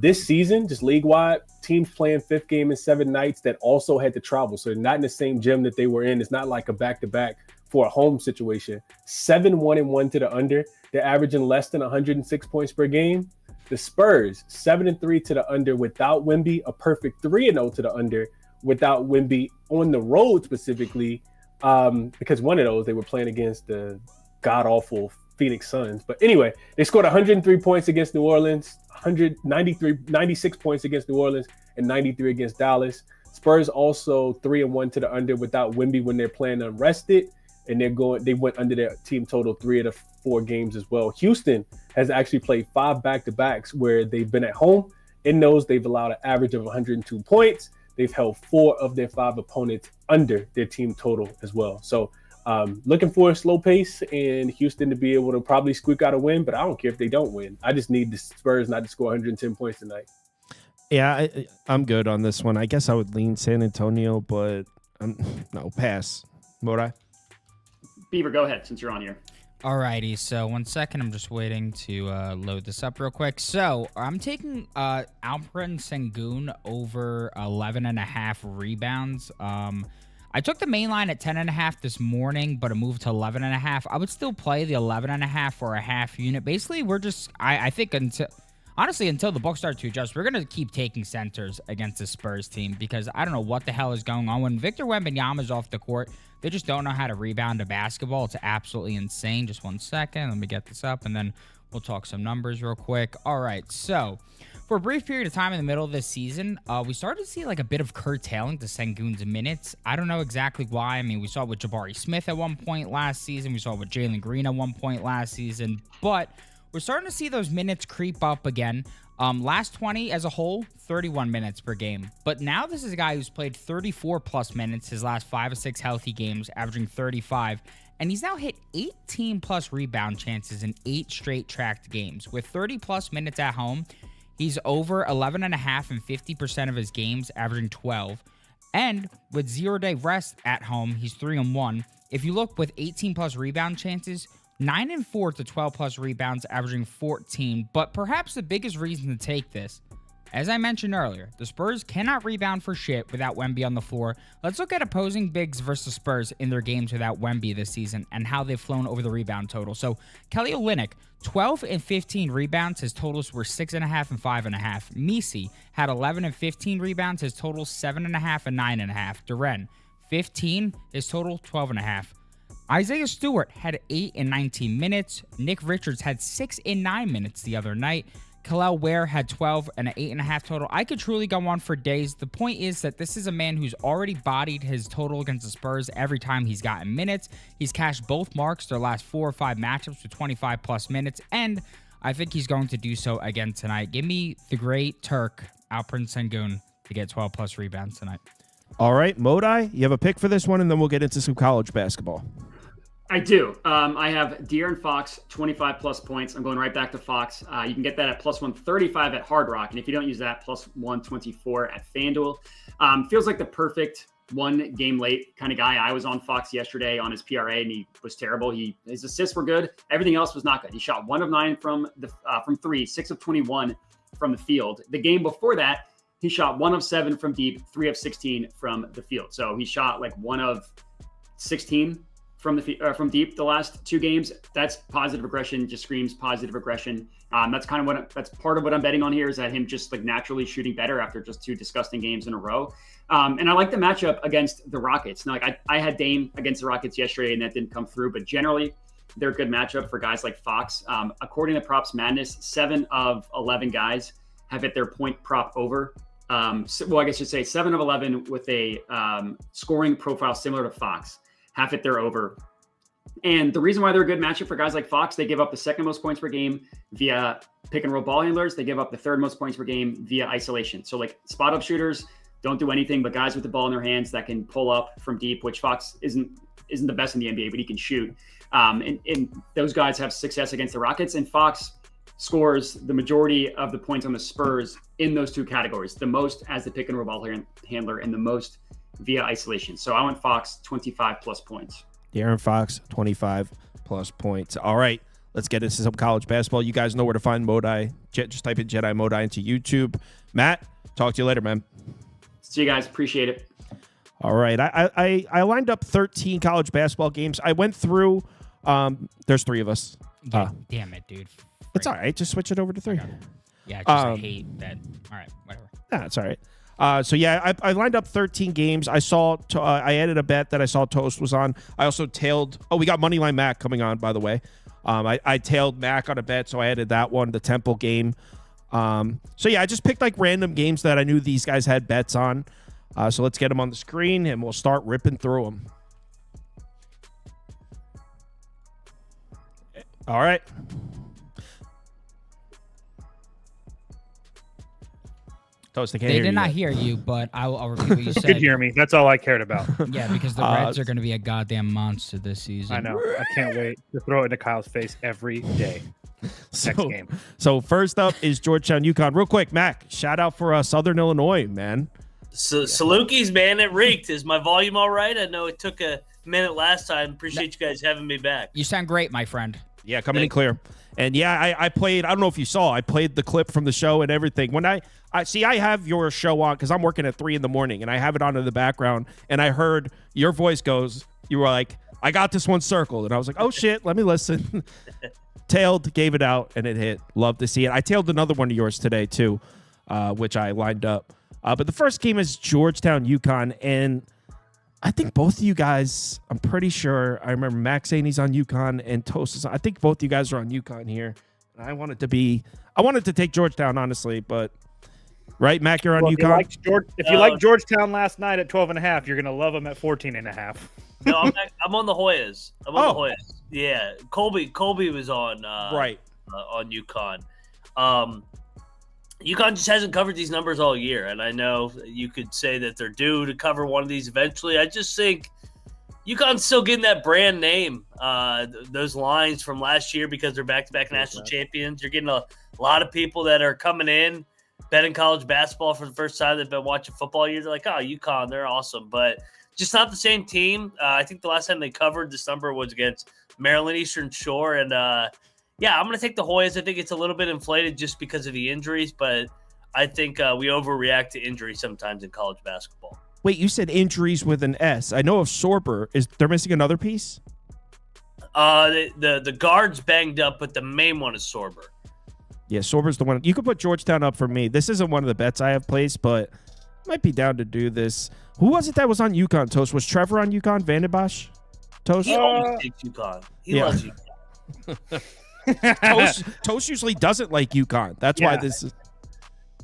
This season, just league-wide, teams playing 5th game in 7 nights that also had to travel. So they're not in the same gym that they were in. It's not like a back-to-back for a home situation. 7-1-1 to the under. They're averaging less than 106 points per game. The Spurs, 7-3 to the under without Wemby, a perfect 3-0 to the under without Wemby on the road specifically, because one of those they were playing against the god-awful Phoenix Suns. But anyway, they scored 103 points against New Orleans, 96 points against New Orleans, and 93 against Dallas. Spurs also 3-1 to the under without Wemby when they're playing unrested, and they went under their team total 3 of the 4 games as well. Houston has actually played 5 back-to-backs where they've been at home. In those, they've allowed an average of 102 points. They've held 4 of their 5 opponents under their team total as well. So looking for a slow pace and Houston to be able to probably squeak out a win, but I don't care if they don't win. I just need the Spurs not to score 110 points tonight. Yeah, I'm good on this one. I guess I would lean San Antonio, but no, pass. Modi? Beaver, go ahead since you're on here. Alrighty, so 1 second. I'm just waiting to load this up real quick. So I'm taking Alperen Sengun over 11.5 rebounds. I took the main line at 10.5 this morning, but it moved to 11.5. I would still play the 11.5 for a half unit. Basically, we're just, I think until the Bucks start to adjust, we're going to keep taking centers against the Spurs team because I don't know what the hell is going on. When Victor Wembanyama's off the court, they just don't know how to rebound a basketball. It's absolutely insane. Just 1 second. Let me get this up, and then we'll talk some numbers real quick. All right, so for a brief period of time in the middle of this season, we started to see like a bit of curtailing to Sengun's minutes. I don't know exactly why. I mean, we saw it with Jabari Smith at one point last season. We saw it with Jalen Green at one point last season, but we're starting to see those minutes creep up again. Last 20 as a whole, 31 minutes per game. But now this is a guy who's played 34 plus minutes his last 5 or 6 healthy games, averaging 35. And he's now hit 18 plus rebound chances in 8 straight tracked games. With 30 plus minutes at home, he's over 11.5 and 50% of his games, averaging 12. And with 0-day rest at home, he's 3-1. If you look with 18 plus rebound chances, 9-4 to 12 plus rebounds, averaging 14. But perhaps the biggest reason to take this, as I mentioned earlier, the Spurs cannot rebound for shit without Wemby on the floor. Let's look at opposing bigs versus Spurs in their games without Wemby this season and how they've flown over the rebound total. So Kelly Olynyk, 12 and 15 rebounds. His totals were 6.5 and 5.5. Misi had 11 and 15 rebounds. His totals 7.5 and 9.5. Duren, 15. His total 12.5. Isaiah Stewart had 8 and 19 minutes. Nick Richards had 6 and 9 minutes the other night. Kel'el Ware had 12 and an 8.5 total. I could truly go on for days. The point is that this is a man who's already bodied his total against the Spurs every time he's gotten minutes. He's cashed both marks their last 4 or 5 matchups with 25 plus minutes, and I think he's going to do so again tonight. Give me the great Turk, Alperen Sengun, to get 12 plus rebounds tonight. All right, Modi, you have a pick for this one, and then we'll get into some college basketball. I do. I have De'Aaron Fox, 25 plus points. I'm going right back to Fox. You can get that at plus 135 at Hard Rock. And if you don't use that, plus 124 at FanDuel. Feels like the perfect one game late kind of guy. I was on Fox yesterday on his PRA, and he was terrible. His assists were good. Everything else was not good. He shot 1 of 9 from 3, 6 of 21 from the field. The game before that, he shot 1 of 7 from deep, 3 of 16 from the field. So he shot like 1 of 16 from deep the last 2 games. That's positive aggression, just screams positive aggression. That's kind of that's part of what I'm betting on here, is that him just like naturally shooting better after just 2 disgusting games in a row. And I like the matchup against the Rockets. Now, like I had Dame against the Rockets yesterday and that didn't come through, but generally they're a good matchup for guys like Fox. According to Props Madness, 7 of 11 guys have hit their point prop over. I guess you should say 7 of 11 with a scoring profile similar to Fox have hit their over. And the reason why they're a good matchup for guys like Fox, they give up the 2nd most points per game via pick and roll ball handlers. They give up the 3rd most points per game via isolation. So like spot up shooters don't do anything, but guys with the ball in their hands that can pull up from deep, which Fox isn't the best in the NBA, but he can shoot. And those guys have success against the Rockets, and Fox scores the majority of the points on the Spurs in those 2 categories, the most as the pick and roll ball handler and the most via isolation. So I went Fox 25 plus points. De'Aaron Fox, 25 plus points. All right, let's get into some college basketball. You guys know where to find Modi. Just type in Jedi Modi into YouTube. Matt, talk to you later, man. See you guys. Appreciate it. All right. I lined up 13 college basketball games. I went through. There's 3 of us. Yeah, damn it, dude. It's all right. Just switch it over to 3. Yeah, I hate that. All right, whatever. Nah, it's all right. So yeah, I lined up 13 games. I saw I added a bet that I saw Toast was on. I also tailed. Oh, we got Moneyline Mac coming on, by the way. I tailed Mac on a bet, so I added that one, the Temple game. So yeah, I just picked like random games that I knew these guys had bets on. So let's get them on the screen, and we'll start ripping through them. All right. Toast, I can't They hear did you not yet. hear you, but I'll repeat what you You said. could hear me. That's all I cared about. Yeah, because the Reds are going to be a goddamn monster this season. I know. I can't wait to throw it into Kyle's face every day. Next game. So first up is Georgetown, UConn. Real quick, Mac, shout out for Southern Illinois, man. So Salukis, man, it reeked. Is my volume all right? I know it took a minute last time. Appreciate you guys having me back. You sound great, my friend. Yeah, coming in clear. And yeah, I played, I don't know if you saw, I played the clip from the show and everything. When I have your show on because I'm working at 3 a.m, and I have it on in the background, and I heard your voice you were like, I got this one circled. And I was like, oh shit, let me listen. Tailed, gave it out, and it hit. Love to see it. I tailed another one of yours today too, which I lined up. But the first game is Georgetown, UConn, and I think both of you guys, I'm pretty sure, I remember Max saying he's on UConn and Toast is on. I think both of you guys are on UConn here. And I wanted to take Georgetown, honestly, but right, Mac, you're on UConn? If you like Georgetown last night at 12.5, you're going to love them at 14.5. No, I'm on the Hoyas. I'm on the Hoyas. Yeah, Colby was on right on UConn. UConn just hasn't covered these numbers all year, and I know you could say that they're due to cover one of these eventually. I just think UConn's still getting that brand name, those lines from last year because they're back-to-back national champions. You're getting a lot of people that are coming in, betting college basketball for the first time. They've been watching football years. They're like, oh, UConn, they're awesome. But just not the same team. I think the last time they covered this number was against Maryland Eastern Shore, and yeah, I'm going to take the Hoyas. I think it's a little bit inflated just because of the injuries, but I think we overreact to injuries sometimes in college basketball. Wait, you said injuries with an S. I know of Sorber. They're missing another piece? The guard's banged up, but the main one is Sorber. Yeah, Sorber's the one. You could put Georgetown up for me. This isn't one of the bets I have placed, but might be down to do this. Who was it that was on UConn, Toast? Was Trevor on UConn? Vandenbosch? Toast? He always takes UConn. He loves UConn. Toast usually doesn't like UConn. That's why this is.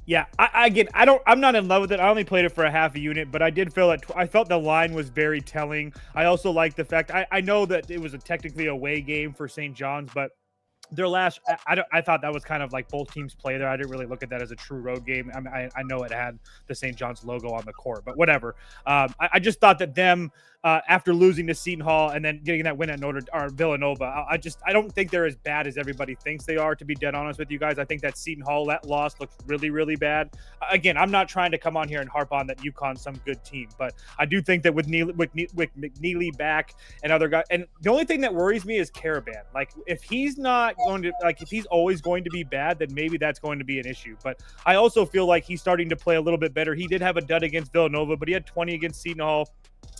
Yeah, I'm not in love with it. I only played it for a half a unit, but I did feel I felt the line was very telling. I also like the fact I know that it was technically a away game for St. John's, but their last, I thought that was kind of like both teams play there. I didn't really look at that as a true road game. I know it had the St. John's logo on the court, but whatever. I just thought that them, after losing to Seton Hall and then getting that win at Villanova, I don't think they're as bad as everybody thinks they are, to be dead honest with you guys. I think that Seton Hall loss looks really, really bad. Again, I'm not trying to come on here and harp on that UConn's some good team, but I do think that with McNeely back and other guys, and the only thing that worries me is Caravan. Like, if he's not going to, like, if he's always going to be bad, then maybe that's going to be an issue. But I also feel like he's starting to play a little bit better. He did have a dud against Villanova, but he had 20 against Seton Hall.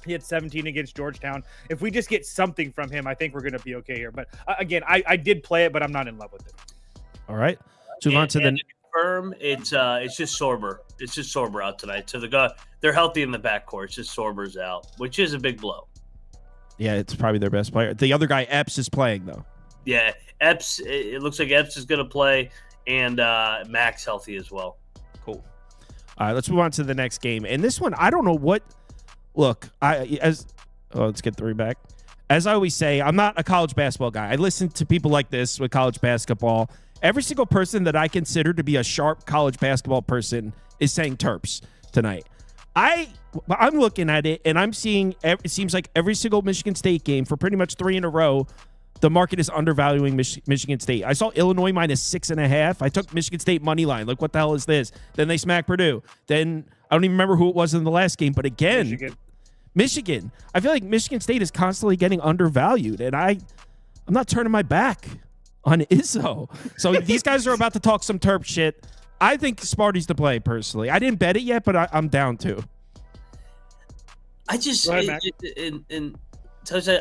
He had 17 against Georgetown. If we just get something from him, I think we're going to be okay here. But again, I did play it, but I'm not in love with it. All right. So move on to the confirm. It's just Sorber. It's just Sorber out tonight. So they're healthy in the backcourt. It's just Sorber's out, which is a big blow. Yeah, it's probably their best player. The other guy, Epps, is playing though. Yeah, Epps. It looks like Epps is going to play, and Max healthy as well. Cool. All right, let's move on to the next game. And this one, I don't know what. Look, let's get 3 back. As I always say, I'm not a college basketball guy. I listen to people like this with college basketball. Every single person that I consider to be a sharp college basketball person is saying Terps tonight. I'm looking at it, and I'm seeing it seems like every single Michigan State game for pretty much 3 in a row, the market is undervaluing Michigan State. I saw Illinois minus 6.5. I took Michigan State money line. Look, what the hell is this? Then they smack Purdue. Then I don't even remember who it was in the last game, but again, Michigan. I feel like Michigan State is constantly getting undervalued, and I'm not turning my back on Izzo. So these guys are about to talk some Terp shit. I think Sparty's to play, personally. I didn't bet it yet, but I'm down to. I just Go ahead,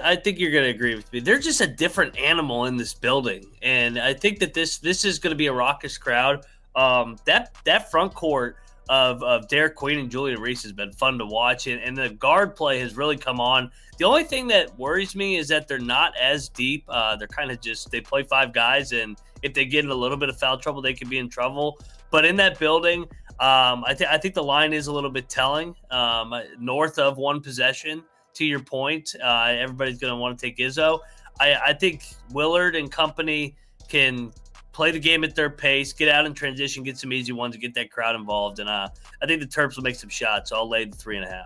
I think you're going to agree with me. They're just a different animal in this building, and I think that this is going to be a raucous crowd. That front court of Derek Queen and Julian Reese has been fun to watch, and the guard play has really come on. The only thing that worries me is that they're not as deep. They're kind of they play 5 guys, and if they get in a little bit of foul trouble, they could be in trouble. But in that building, I think the line is a little bit telling. North of 1 possession, to your point, everybody's going to want to take Izzo. I think Willard and company can play the game at their pace, get out in transition, get some easy ones, and get that crowd involved. And I think the Terps will make some shots. So I'll lay the 3.5.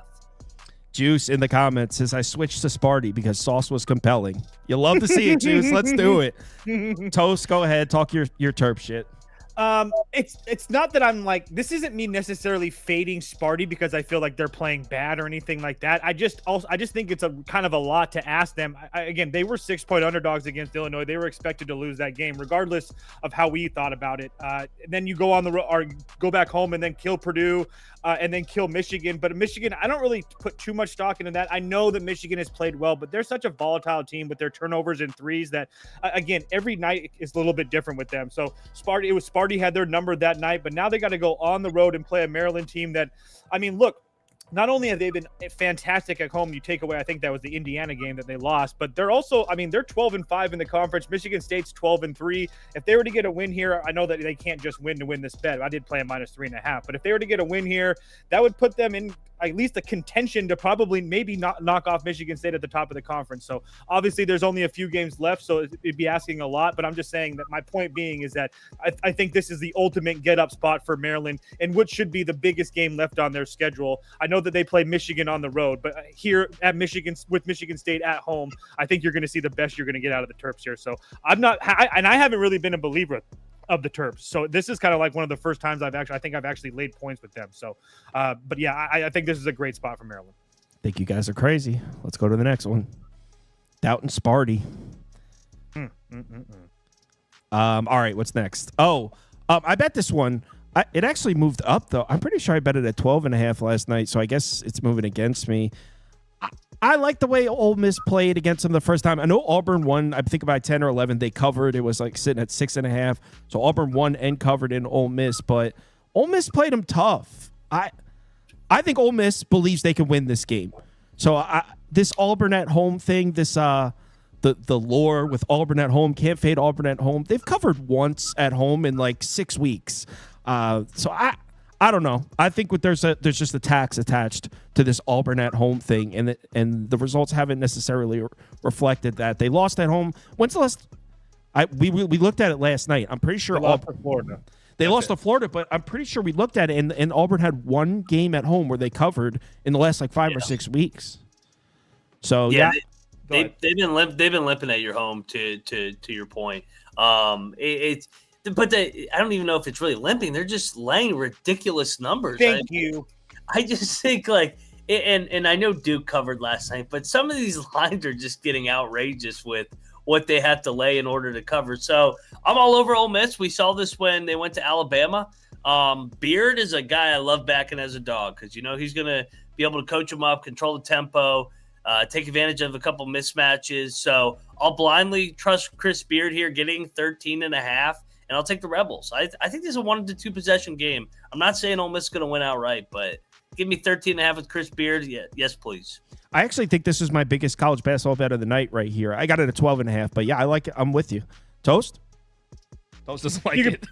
Juice in the comments says, I switched to Sparty because Sauce was compelling. You love to see it, Juice. Let's do it. Toast, go ahead. Talk your Terp shit. It's not that I'm like, this isn't me necessarily fading Sparty because I feel like they're playing bad or anything like that. I just think it's a kind of a lot to ask them. Again, they were 6-point underdogs against Illinois. They were expected to lose that game, regardless of how we thought about it. And then you go on the road or go back home and then kill Purdue and then kill Michigan. But Michigan, I don't really put too much stock into that. I know that Michigan has played well, but they're such a volatile team with their turnovers and threes that, again, every night is a little bit different with them. So Sparty had their number that night, but now they got to go on the road and play a Maryland team that, I mean, look, not only have they been fantastic at home, you take away, I think that was the Indiana game that they lost, but they're also, I mean, they're 12-5 in the conference. Michigan State's 12-3. If they were to get a win here, I know that they can't just win to win this bet. I did play a -3.5, but if they were to get a win here, that would put them in at least a contention to probably maybe not knock off Michigan State at the top of the conference. So obviously there's only a few games left, so it'd be asking a lot, but I'm just saying that my point being is that I think this is the ultimate get up spot for Maryland and what should be the biggest game left on their schedule. I know that they play Michigan on the road, but here at Michigan with Michigan State at home, I think you're going to see the best you're going to get out of the Terps here. So I haven't really been a believer of the Terps. So this is kind of like one of the first times I've actually laid points with them. So, but yeah, I think this is a great spot for Maryland. I think you guys are crazy. Let's go to the next one. Doubting Sparty. All right, what's next? I bet this one. It actually moved up though. I'm pretty sure I bet it at 12.5 last night. So I guess it's moving against me. I like the way Ole Miss played against them the first time. I know Auburn won, I think about 10 or 11. They covered. It was like sitting at 6.5. So Auburn won and covered in Ole Miss, but Ole Miss played them tough. I think Ole Miss believes they can win this game. So this Auburn at home thing, this the lore with Auburn at home, can't fade Auburn at home. They've covered once at home in like 6 weeks. So I don't know. I think there's just a tax attached to this Auburn at home thing, and the results haven't necessarily reflected that. They lost at home. When's the last? We looked at it last night. I'm pretty sure lost to Florida. They lost to Florida, but I'm pretty sure we looked at it, and Auburn had one game at home where they covered in the last like 5 or 6 weeks. So yeah. They've been limping at your home to your point. But I don't even know if it's really limping. They're just laying ridiculous numbers. Thank you. I just think and I know Duke covered last night, but some of these lines are just getting outrageous with what they have to lay in order to cover. So I'm all over Ole Miss. We saw this when they went to Alabama. Beard is a guy I love backing as a dog because, he's going to be able to coach him up, control the tempo, take advantage of a couple mismatches. So I'll blindly trust Chris Beard here getting 13.5. And I'll take the Rebels. I think this is a 1 to 2 possession game. I'm not saying Ole Miss is going to win outright, but give me 13.5 with Chris Beard. Yeah, yes, please. I actually think this is my biggest college basketball bet of the night right here. I got it at 12.5, but yeah, I like it. I'm with you. Toast? Toast doesn't like it.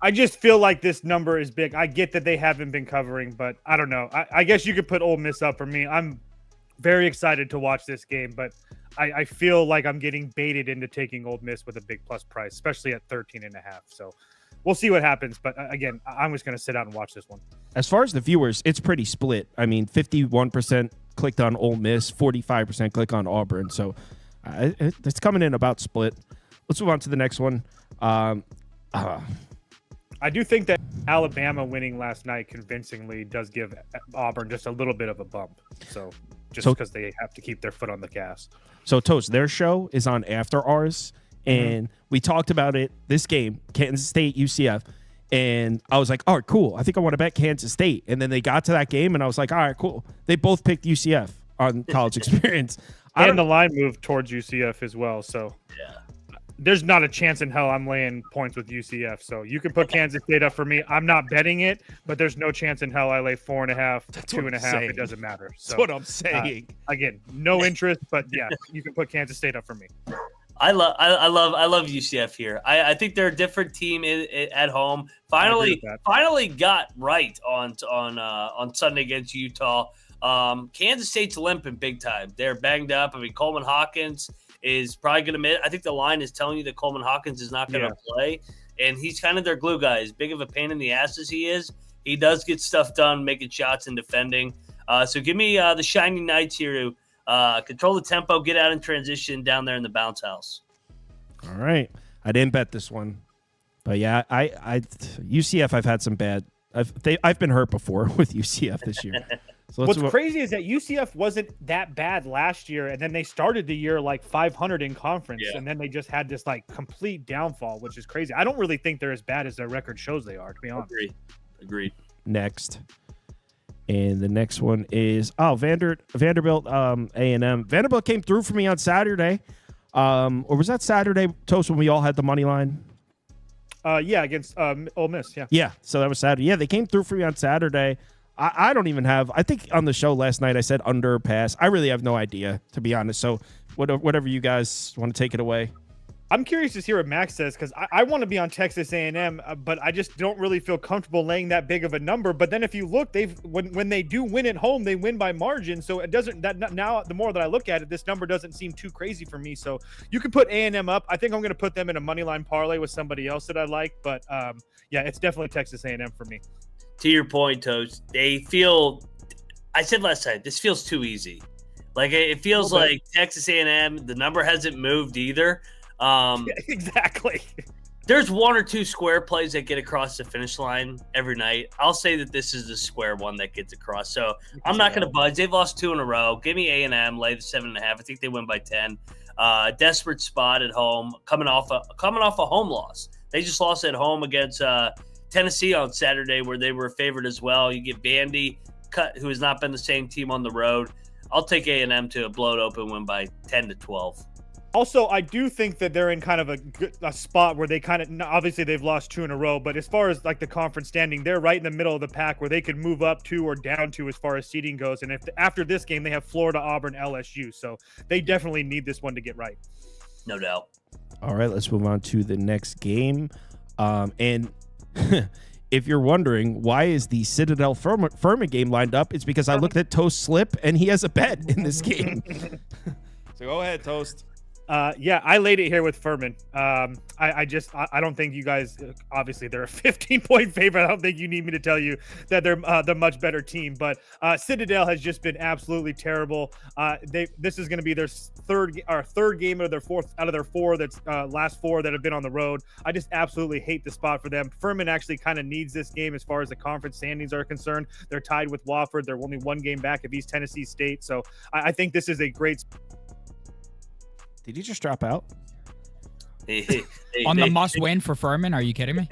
I just feel like this number is big. I get that they haven't been covering, but I don't know. I guess you could put Ole Miss up for me. I'm very excited to watch this game, but I feel like I'm getting baited into taking Ole Miss with a big plus price, especially at 13.5. So we'll see what happens. But again, I'm just going to sit out and watch this one. As far as the viewers, it's pretty split. I mean, 51% clicked on Ole Miss, 45% click on Auburn. So it's coming in about split. Let's move on to the next one. I do think that Alabama winning last night convincingly does give Auburn just a little bit of a bump. So because they have to keep their foot on the gas. So, Toast, their show is on after ours, and we talked about it, this game, Kansas State, UCF, and I was like, all right, cool. I think I want to bet Kansas State. And then they got to that game, and I was like, all right, cool. They both picked UCF on College Experience. And the line moved towards UCF as well, so. Yeah. there's not a chance in hell I'm laying points with UCF. So you can put Kansas State up for me. I'm not betting it, but there's no chance in hell I lay 4.5, 2.5. It doesn't matter. So, that's what I'm saying. Again, no interest, but yeah, you can put Kansas State up for me. I love UCF here. I think they're a different team at home. Finally got right on Sunday against Utah. Kansas State's limping big time. They're banged up. I mean, Coleman Hawkins is probably going to miss. I think the line is telling you that Coleman Hawkins is not going to play, and he's kind of their glue guy. As big of a pain in the ass as he is, he does get stuff done, making shots and defending. So give me the Shining Knights here to control the tempo, get out in transition down there in the bounce house. All right. I didn't bet this one. But yeah, I UCF, I've had some bad. I've been hurt before with UCF this year. So what's crazy is that UCF wasn't that bad last year, and then they started the year like 500 in conference, and then they just had this like complete downfall, which is crazy. I don't really think they're as bad as their record shows they are, to be honest. Agreed. Next. And the next one is Vanderbilt A&M. Vanderbilt came through for me on Saturday. Or was that Saturday, Toast, when we all had the money line? Yeah, against Ole Miss, yeah. Yeah, so that was Saturday. Yeah, they came through for me on Saturday. I don't even have – I think on the show last night I said under pass. I really have no idea, to be honest. So whatever you guys want to take it away. I'm curious to hear what Max says because I want to be on Texas A&M, but I just don't really feel comfortable laying that big of a number. But then if you look, when they do win at home, they win by margin. So it doesn't now the more that I look at it, this number doesn't seem too crazy for me. So you can put A&M up. I think I'm going to put them in a money line parlay with somebody else that I like. But yeah, it's definitely Texas A&M for me. To your point, Toast, they feel. I said last night, this feels too easy. Like it feels like Texas A&M. The number hasn't moved either. Yeah, exactly. There's one or two square plays that get across the finish line every night. I'll say that this is the square one that gets across. So I'm not going to budge. They've lost 2 in a row. Give me A&M, lay the 7.5. I think they win by 10. Desperate spot at home, coming off a home loss. They just lost at home against Tennessee on Saturday, where they were a favorite as well. You get Vandy, who has not been the same team on the road. I'll take A&M to blow it open, win by 10-12. Also, I do think that they're in kind of a spot where they kind of obviously they've lost 2 in a row, but as far as like the conference standing, they're right in the middle of the pack where they could move up 2 or down 2 as far as seeding goes. And if after this game they have Florida, Auburn, LSU, so they definitely need this one to get right. No doubt. All right, let's move on to the next game. And if you're wondering why is the Citadel Furman game lined up, it's because I looked at Toast slip and he has a bet in this game. So go ahead, Toast. Yeah, I laid it here with Furman. I don't think you guys, obviously they're a 15-point favorite. I don't think you need me to tell you that they're the much better team, but Citadel has just been absolutely terrible. This is going to be their third game out of their four that's last 4 that have been on the road. I just absolutely hate the spot for them. Furman actually kind of needs this game as far as the conference standings are concerned. They're tied with Wofford. They're only 1 game back of East Tennessee State. So I think this is a great. Did you just drop out? On the must-win for Furman? Are you kidding me?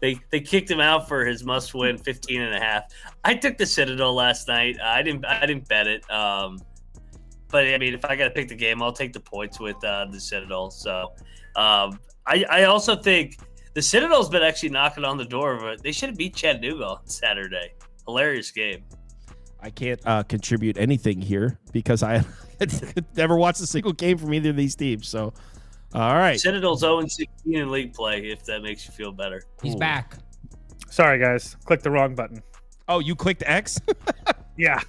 They kicked him out for his must-win 15.5. I took the Citadel last night. I didn't bet it. But I mean, if I got to pick the game, I'll take the points with the Citadel. So I also think the Citadel's been actually knocking on the door, but they should have beat Chattanooga on Saturday. Hilarious game. I can't contribute anything here because I never watched a single game from either of these teams. So, all right. Citadel's 0-16 in league play, if that makes you feel better. He's back. Sorry, guys. Clicked the wrong button. Oh, you clicked X? Yeah.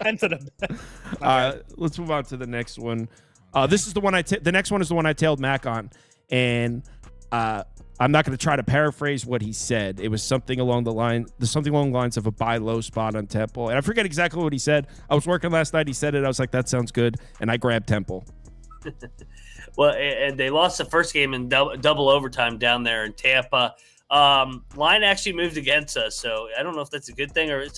Let's move on to the next one. This is the one the next one is the one I tailed Mac on. And I'm not going to try to paraphrase what he said. It was something along the lines of a buy low spot on Temple. And I forget exactly what he said. I was working last night. He said it. I was like, that sounds good. And I grabbed Temple. Well, and they lost the first game in double overtime down there in Tampa. Line actually moved against us. So I don't know if that's a good thing or it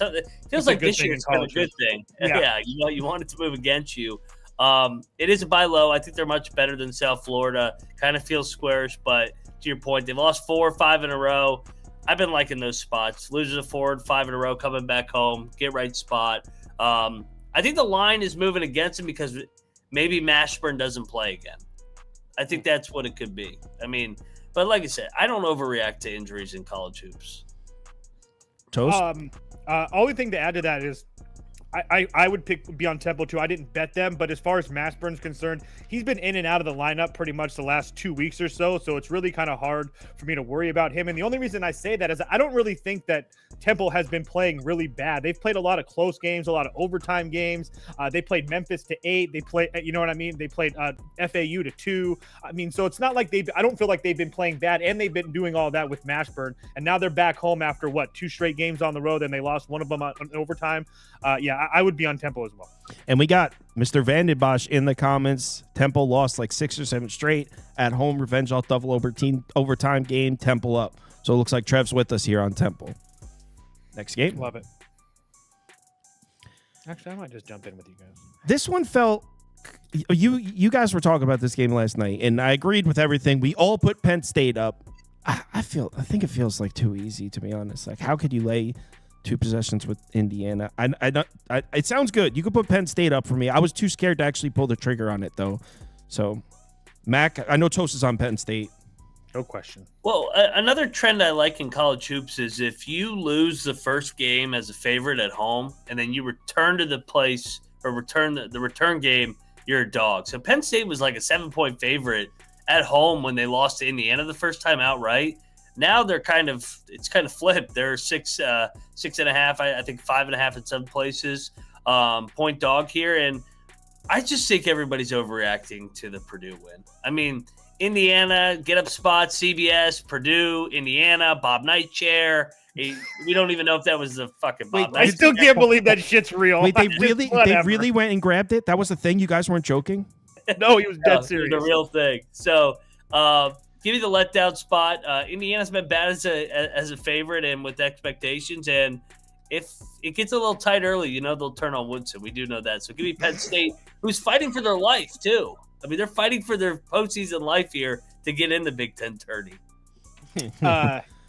feels like this year it's kind of a good thing. Yeah. You want it to move against you. It is a buy low. I think they're much better than South Florida. Kind of feels squarish, but to your point, they've lost 4 or 5 in a row. I've been liking those spots. Losers a forward, 5 in a row, coming back home, get right spot. I think the line is moving against them because maybe Mashburn doesn't play again. I think that's what it could be. I mean, but like I said, I don't overreact to injuries in college hoops. Toast? Only thing to add to that is I would be on Temple too. I didn't bet them, but as far as Mashburn's concerned, he's been in and out of the lineup pretty much the last 2 weeks or so. So it's really kind of hard for me to worry about him. And the only reason I say that is I don't really think that Temple has been playing really bad. They've played a lot of close games, a lot of overtime games. They played Memphis to 8. They played, you know what I mean? They played FAU to 2. I mean, so it's not like I don't feel like they've been playing bad, and they've been doing all that with Mashburn. And now they're back home after 2 straight games on the road, and they lost one of them on overtime. I would be on Temple as well. And we got Mr. Vandenbosch in the comments. Temple lost like 6 or 7 straight at home. Revenge off double overtime game. Temple up. So it looks like Trev's with us here on Temple. Next game. Love it. Actually, I might just jump in with you guys. This one felt... You guys were talking about this game last night, and I agreed with everything. We all put Penn State up. I think it feels like too easy, to be honest. Like, how could you lay 2 possessions with Indiana? It sounds good. You could put Penn State up for me. I was too scared to actually pull the trigger on it, though. So, Mac, I know Toast is on Penn State. No question. Well, another trend I like in college hoops is if you lose the first game as a favorite at home and then you return to the place or return the return game, you're a dog. So Penn State was like a 7-point favorite at home when they lost to Indiana the first time outright. Now they're it's kind of flipped. They're 6.5, I think 5.5 in some places, point dog here. And I just think everybody's overreacting to the Purdue win. I mean, Indiana, get up spot, CBS, Purdue, Indiana, Bob Knight chair. We don't even know if that was the fucking Bob Knight. I still can't believe that shit's real. Wait, they really went and grabbed it? That was the thing? You guys weren't joking? No, he was dead serious. The real thing. So, give me the letdown spot. Indiana's been bad as a favorite and with expectations. And if it gets a little tight early, they'll turn on Woodson. We do know that. So give me Penn State, who's fighting for their life, too. I mean, they're fighting for their postseason life here to get in the Big Ten tourney.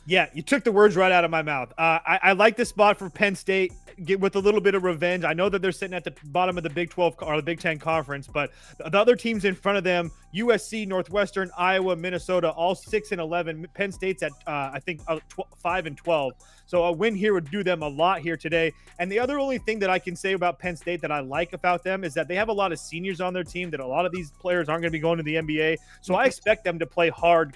Yeah, you took the words right out of my mouth. I like this spot for Penn State with a little bit of revenge. I know that they're sitting at the bottom of the Big 12 or the Big 10 conference, but the other teams in front of them, USC, Northwestern, Iowa, Minnesota, all 6-11. Penn State's at, 5-12. So a win here would do them a lot here today. And the other only thing that I can say about Penn State that I like about them is that they have a lot of seniors on their team, that a lot of these players aren't going to be going to the NBA. So I expect them to play hard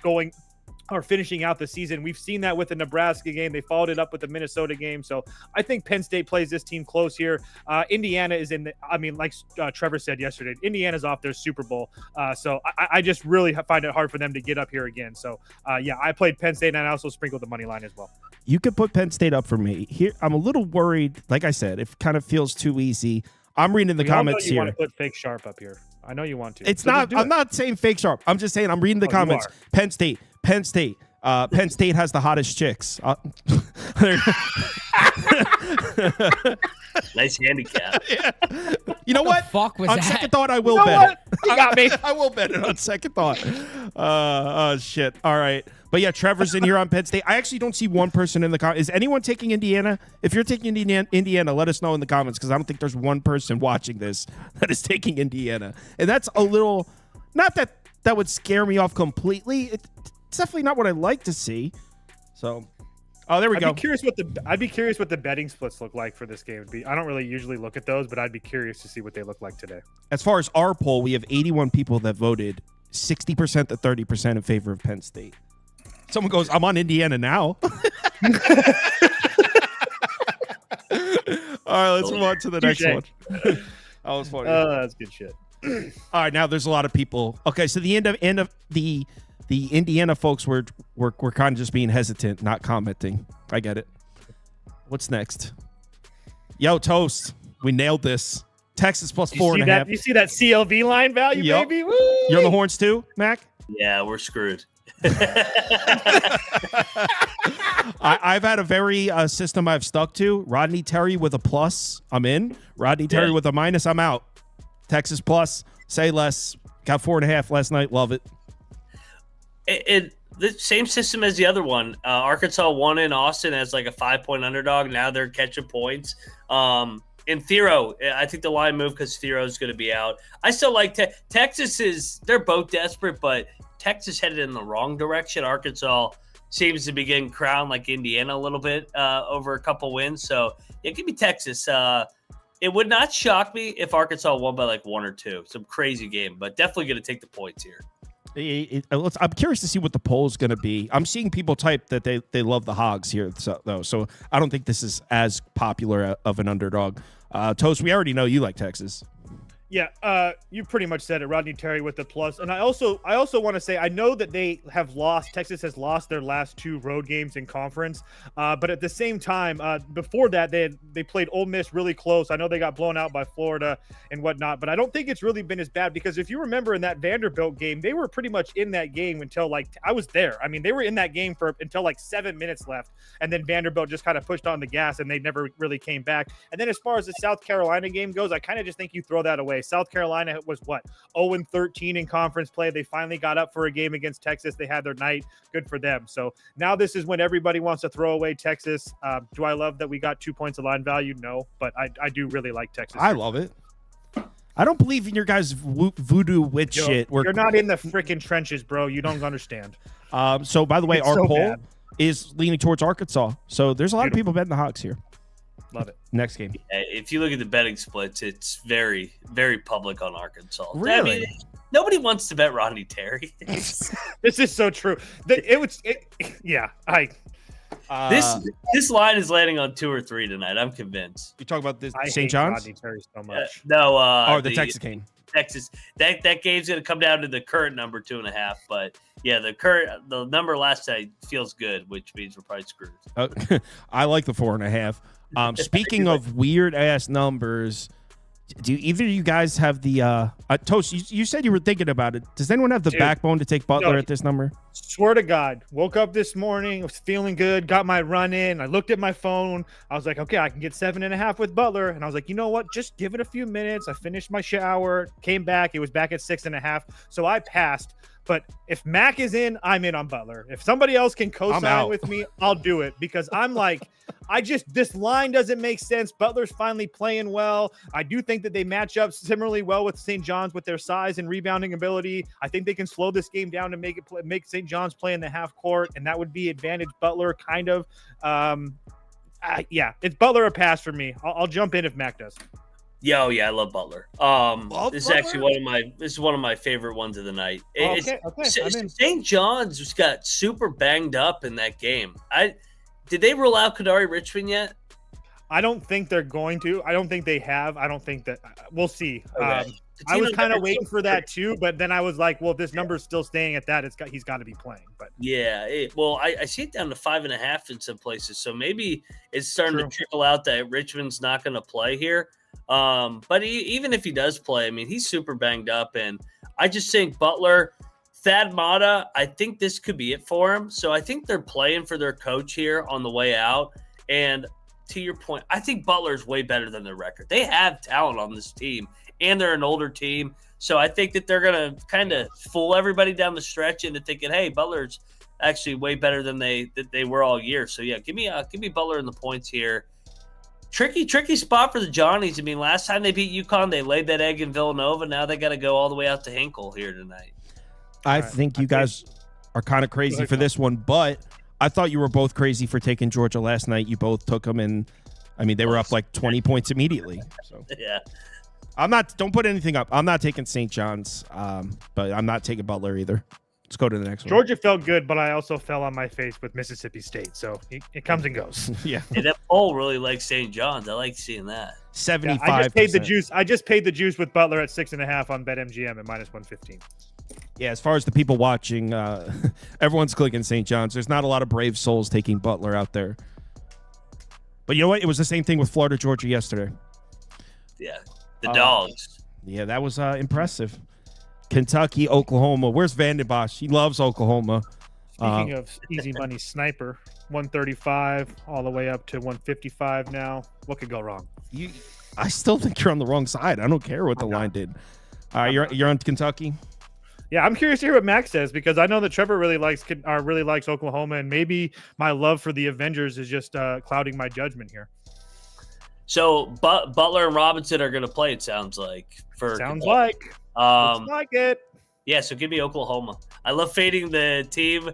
finishing out the season. We've seen that with the Nebraska game. They followed it up with the Minnesota game. So I think Penn State plays this team close here. Indiana is like Trevor said yesterday, Indiana's off their Super Bowl. So I just really find it hard for them to get up here again. So I played Penn State, and I also sprinkled the money line as well. You could put Penn State up for me. Here, I'm a little worried. Like I said, it kind of feels too easy. I'm reading the comments here. Want to put fake sharp up here. I know you want to. It's not. I'm not saying fake sharp. I'm just saying I'm reading the comments. Penn State. Penn State has the hottest chicks. Nice handicap. Yeah. You know what? Fuck was on that? Second thought, I will bet it. You got me. I will bet it on second thought. Oh, shit. All right. But yeah, Trevor's in here on Penn State. I actually don't see one person in the comments. Is anyone taking Indiana? If you're taking Indiana, let us know in the comments, because I don't think there's one person watching this that is taking Indiana. And that's a little, not that would scare me off completely. It's definitely not what I like to see. So, there we go. I'd be curious what the betting splits look like for this game. I don't really usually look at those, but I'd be curious to see what they look like today. As far as our poll, we have 81 people that voted 60% to 30% in favor of Penn State. Someone goes, I'm on Indiana now. All right, let's move on to the next one. That was funny. Oh, that's good shit. All right, now there's a lot of people. Okay, so the end of the Indiana folks were kind of just being hesitant, not commenting. I get it. What's next? Yo, Toast. We nailed this. Texas plus 4.5. You see that CLV line value, yep. baby? Woo! You're on the horns too, Mac? Yeah, we're screwed. I've had a very system I've stuck to. Rodney Terry with a plus, I'm in. Rodney Terry with a minus, I'm out. Texas plus, say less. Got 4.5 last night. Love it. The same system as the other one. Arkansas won in Austin as like a 5-point underdog. Now they're catching points. And Thero, I think the line moved because Thero's going to be out. I still like Texas. They're both desperate, but Texas headed in the wrong direction. Arkansas seems to be getting crowned like Indiana a little bit over a couple wins. So, yeah, give me Texas. It would not shock me if Arkansas won by like 1 or 2. Some crazy game, but definitely going to take the points here. I'm curious to see what the poll is going to be. I'm seeing people type that they love the Hogs here, though. So I don't think this is as popular of an underdog. Toast, we already know you like Texas. Yeah, you pretty much said it. Rodney Terry with the plus. And I also want to say, I know that Texas has lost their last 2 road games in conference. But at the same time, before that, they played Ole Miss really close. I know they got blown out by Florida and whatnot, but I don't think it's really been as bad because if you remember in that Vanderbilt game, they were pretty much in that game until I was there. I mean, they were in that game until 7 minutes left. And then Vanderbilt just kind of pushed on the gas and they never really came back. And then as far as the South Carolina game goes, I kind of just think you throw that away. South Carolina was 0-13 in conference play. They finally got up for a game against Texas. They had their night. Good for them. So now this is when everybody wants to throw away Texas. Do I love that we got 2 points of line value? No, but I do really like Texas. I love it. I don't believe in your guys' voodoo witch shit. You're not in the freaking trenches, bro. You don't understand. So by the way, our poll bad. is leaning towards Arkansas. So there's a lot of people betting the Hogs here. Love it. Next game. If you look at the betting splits, it's very, very public on Arkansas. Really? I mean, nobody wants to bet Rodney Terry. This is so true. This line is landing on 2 or 3 tonight. I'm convinced. You talk about this I St. hate John's? Rodney Terry so much. The Texas game. Texas. That game's going to come down to the current number 2.5. But yeah, the number last night feels good, which means we're probably screwed. I like the 4.5. Speaking of weird ass numbers, do either of you guys have the Toast? You said you were thinking about it. Does anyone have the backbone to take Butler at this number? Swear to God, woke up this morning, was feeling good, got my run in. I looked at my phone. I was like, okay, I can get 7.5 with Butler. And I was like, you know what? Just give it a few minutes. I finished my shower, came back. It was back at 6.5. So I passed. But if Mac is in, I'm in on Butler. If somebody else can co-sign with me, I'll do it because I'm like, this line doesn't make sense. Butler's finally playing well. I do think that they match up similarly well with St. John's with their size and rebounding ability. I think they can slow this game down to make St. John's play in the half court, and that would be advantage Butler kind of. It's Butler a pass for me. I'll jump in if Mac does. Yeah, I love Butler. This is actually one of my favorite ones of the night. Okay. St. John's just got super banged up in that game. Did they rule out Kadari Richmond yet? I don't think they're going to. I don't think they have. I don't think that we'll see. Okay. I was kind of waiting for that too, but then I was like, well, if this number's still staying at that, he's got to be playing. But yeah, I see it down to 5.5 in some places, so maybe it's starting to trickle out that Richmond's not going to play here. But even if he does play, I mean, he's super banged up, and I just think Butler, Thad Matta, I think this could be it for him. So I think they're playing for their coach here on the way out. And to your point, I think Butler's way better than their record. They have talent on this team, and they're an older team. So I think that they're going to kind of fool everybody down the stretch into thinking, hey, Butler's actually way better than they were all year. So yeah, give me Butler in the points here. Tricky spot for the Johnnies. I mean, last time they beat UConn, they laid that egg in Villanova. Now they got to go all the way out to Hinkle here tonight. I think you guys are kind of crazy for this one, but I thought you were both crazy for taking Georgia last night. You both took them, and I mean, they were up like 20 points immediately. So yeah, don't put anything up. I'm not taking St. John's, but I'm not taking Butler either. Let's go to the next one. Georgia felt good, but I also fell on my face with Mississippi State. So it comes and goes. Yeah. Hey, that poll really likes St. John's. I like seeing that. 75%. I just paid the juice with Butler at 6.5 on BetMGM at -115. Yeah, as far as the people watching, everyone's clicking St. John's. There's not a lot of brave souls taking Butler out there. But you know what? It was the same thing with Florida, Georgia yesterday. Yeah, the dogs. Yeah, that was impressive. Kentucky, Oklahoma. Where's Vanderbilt? He loves Oklahoma. Speaking of easy money sniper, 135 all the way up to 155 now. What could go wrong? I still think you're on the wrong side. I don't care what the line did. You're on Kentucky? Yeah, I'm curious to hear what Max says because I know that Trevor really likes Oklahoma, and maybe my love for the Avengers is just clouding my judgment here. So Butler and Robinson are going to play, it sounds like. Looks like it. Yeah, so give me Oklahoma. I love fading the team